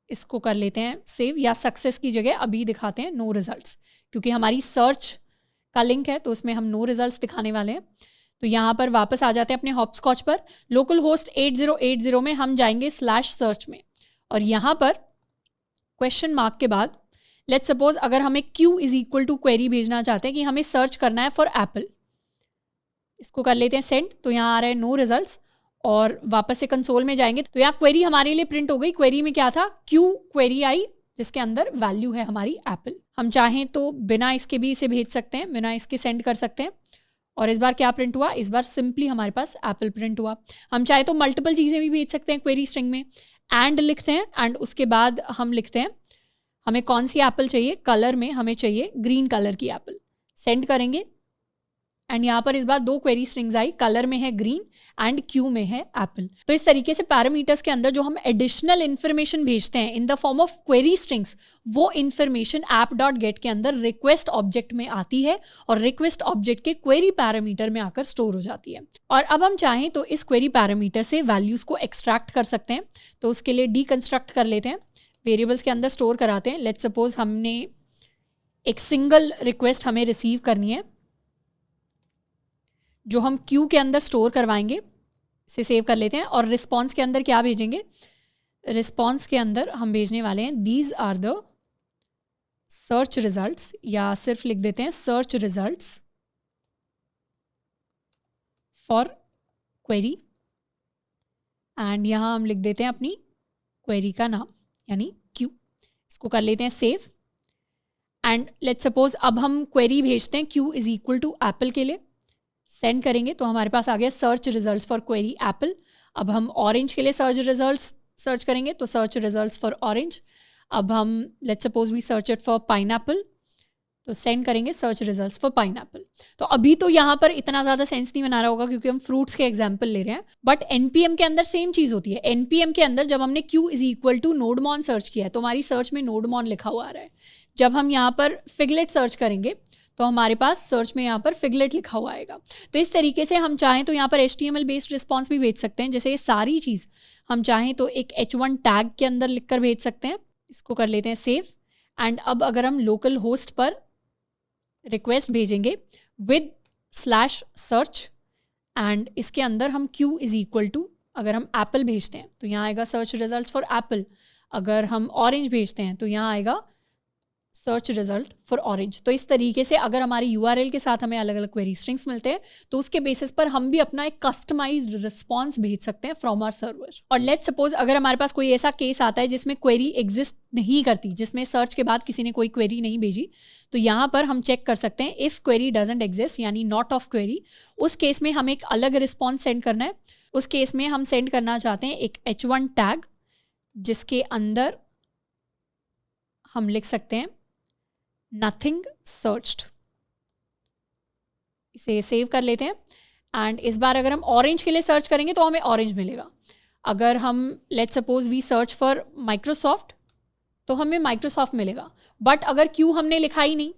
इसको कर लेते हैं सेव, या सक्सेस की जगह अभी दिखाते हैं नो रिजल्ट्स, क्योंकि हमारी सर्च का लिंक है तो उसमें हम नो रिजल्ट्स दिखाने वाले हैं। तो यहाँ पर वापस आ जाते हैं अपने हॉपस्कॉच पर, लोकल होस्ट 8080 में हम जाएंगे /सर्च में, और यहाँ पर क्वेश्चन मार्क के बाद लेट्स सपोज अगर हमें Q is equal to query भेजना चाहते हैं कि हमें सर्च करना है फॉर एप्पल, इसको कर लेते हैं सेंड। तो यहाँ आ रहा है नो रिजल्ट्स, और वापस से कंसोल में जाएंगे तो यहाँ क्वेरी हमारे लिए प्रिंट हो गई। क्वेरी में क्या था, Q क्वेरी आई जिसके अंदर वैल्यू है हमारी एप्पल। हम चाहें तो बिना इसके भी इसे भेज सकते हैं, बिना इसके सेंड कर सकते हैं। और इस बार क्या प्रिंट हुआ, इस बार सिंपली हमारे पास एप्पल प्रिंट हुआ। हम चाहे तो मल्टीपल चीज़ें भी भेज सकते हैं क्वेरी स्ट्रिंग में, एंड लिखते हैं एंड उसके बाद हम लिखते हैं हमें कौन सी एप्पल चाहिए, कलर में हमें चाहिए ग्रीन कलर की एप्पल, सेंड करेंगे एंड यहाँ पर इस बार 2 क्वेरी स्ट्रिंग्स आई, कलर में है ग्रीन एंड Q में है एप्पल। तो इस तरीके से पैरामीटर्स के अंदर जो हम एडिशनल इन्फॉर्मेशन भेजते हैं in the form of query strings, वो इन्फॉर्मेशन app.get के अंदर रिक्वेस्ट ऑब्जेक्ट में आती है और रिक्वेस्ट ऑब्जेक्ट के क्वेरी पैरामीटर में आकर स्टोर हो जाती है। और अब हम चाहें तो इस क्वेरी पैरामीटर से वैल्यूज को एक्सट्रैक्ट कर सकते हैं। तो उसके लिए डीकंस्ट्रक्ट कर लेते हैं, वेरिएबल्स के अंदर स्टोर कराते हैं। लेट्स सपोज हमने एक सिंगल रिक्वेस्ट हमें रिसीव करनी है जो हम Q के अंदर स्टोर करवाएंगे, इसे सेव कर लेते हैं। और रिस्पॉन्स के अंदर क्या भेजेंगे, रिस्पॉन्स के अंदर हम भेजने वाले हैं these are the search results, या सिर्फ लिख देते हैं search results for query, and यहाँ हम लिख देते हैं अपनी क्वेरी का नाम यानी Q, इसको कर लेते हैं सेव। एंड लेट्स सपोज अब हम क्वेरी भेजते हैं Q is equal to apple के लिए, सेंड करेंगे तो हमारे पास आ गया search results for query apple. अब हम ऑरेंज के लिए सर्च रिजल्ट्स सर्च करेंगे तो सर्च रिजल्ट्स फॉर ऑरेंज। अब हम let's suppose we search it for pineapple, तो सेंड करेंगे सर्च रिजल्ट्स फॉर पाइनएप्पल। तो अभी तो यहाँ पर इतना ज़्यादा सेंस नहीं बना रहा होगा क्योंकि हम फ्रूट्स के एग्जाम्पल ले रहे हैं, बट NPM के अंदर सेम चीज़ होती है। NPM के अंदर जब हमने Q is equal to nodemon search किया है तो हमारी सर्च में नोडमॉन लिखा हुआ आ रहा है। जब हम यहाँ पर फिगलेट सर्च करेंगे तो हमारे पास सर्च में यहाँ पर फिगलेट लिखा हुआ आएगा। तो इस तरीके से हम चाहें तो यहाँ पर HTML बेस्ड रिस्पॉन्स भी भेज सकते हैं। जैसे ये सारी चीज़ हम चाहें तो एक H1 टैग के अंदर लिखकर भेज सकते हैं, इसको कर लेते हैं सेव। एंड अब अगर हम लोकल होस्ट पर रिक्वेस्ट भेजेंगे विद /सर्च एंड इसके अंदर हम Q इज इक्वल टू, अगर हम एप्पल भेजते हैं तो यहाँ आएगा सर्च रिजल्ट्स फॉर एप्पल, अगर हम ऑरेंज भेजते हैं तो यहाँ आएगा सर्च रिजल्ट फॉर ऑरेंज। तो इस तरीके से अगर हमारी URL के साथ हमें अलग अलग क्वेरी स्ट्रिंग्स मिलते हैं तो उसके बेसिस पर हम भी अपना एक कस्टमाइज्ड रिस्पॉन्स भेज सकते हैं फ्रॉम आवर सर्वर। और लेट्स सपोज अगर हमारे पास कोई ऐसा केस आता है जिसमें क्वेरी एग्जिस्ट नहीं करती, जिसमें सर्च के बाद किसी ने कोई क्वेरी नहीं भेजी, तो यहाँ पर हम चेक कर सकते हैं इफ क्वेरी डजंट एग्जिस्ट यानी नॉट ऑफ क्वेरी। उस केस में हमें एक अलग रिस्पॉन्स सेंड करना है। उस केस में हम सेंड करना चाहते हैं एक H1 टैग जिसके अंदर हम लिख सकते हैं नथिंग सर्च्ड। इसे सेव कर लेते हैं एंड इस बार अगर हम ऑरेंज के लिए सर्च करेंगे तो हमें ऑरेंज मिलेगा। अगर हम let's suppose we search for Microsoft तो हमें माइक्रोसॉफ्ट मिलेगा। बट अगर क्यू हमने लिखा ही नहीं,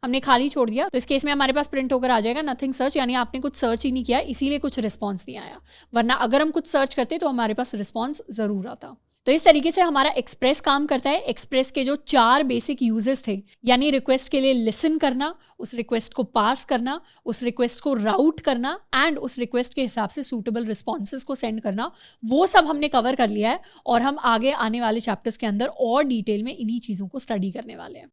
हमने खाली छोड़ दिया, तो इस केस में हमारे पास प्रिंट होकर आ जाएगा नथिंग सर्च, यानी आपने कुछ सर्च ही नहीं किया इसीलिए कुछ रिस्पॉन्स नहीं आया। वरना अगर हम कुछ सर्च करते तो हमारे पास रिस्पॉन्स जरूर आता। तो इस तरीके से हमारा एक्सप्रेस काम करता है। एक्सप्रेस के जो 4 बेसिक यूजेस थे, यानी रिक्वेस्ट के लिए लिसन करना, उस रिक्वेस्ट को पार्स करना, उस रिक्वेस्ट को राउट करना एंड उस रिक्वेस्ट के हिसाब से सूटेबल रिस्पॉन्सेज को सेंड करना, वो सब हमने कवर कर लिया है। और हम आगे आने वाले चैप्टर्स के अंदर और डिटेल में इन्हीं चीज़ों को स्टडी करने वाले हैं।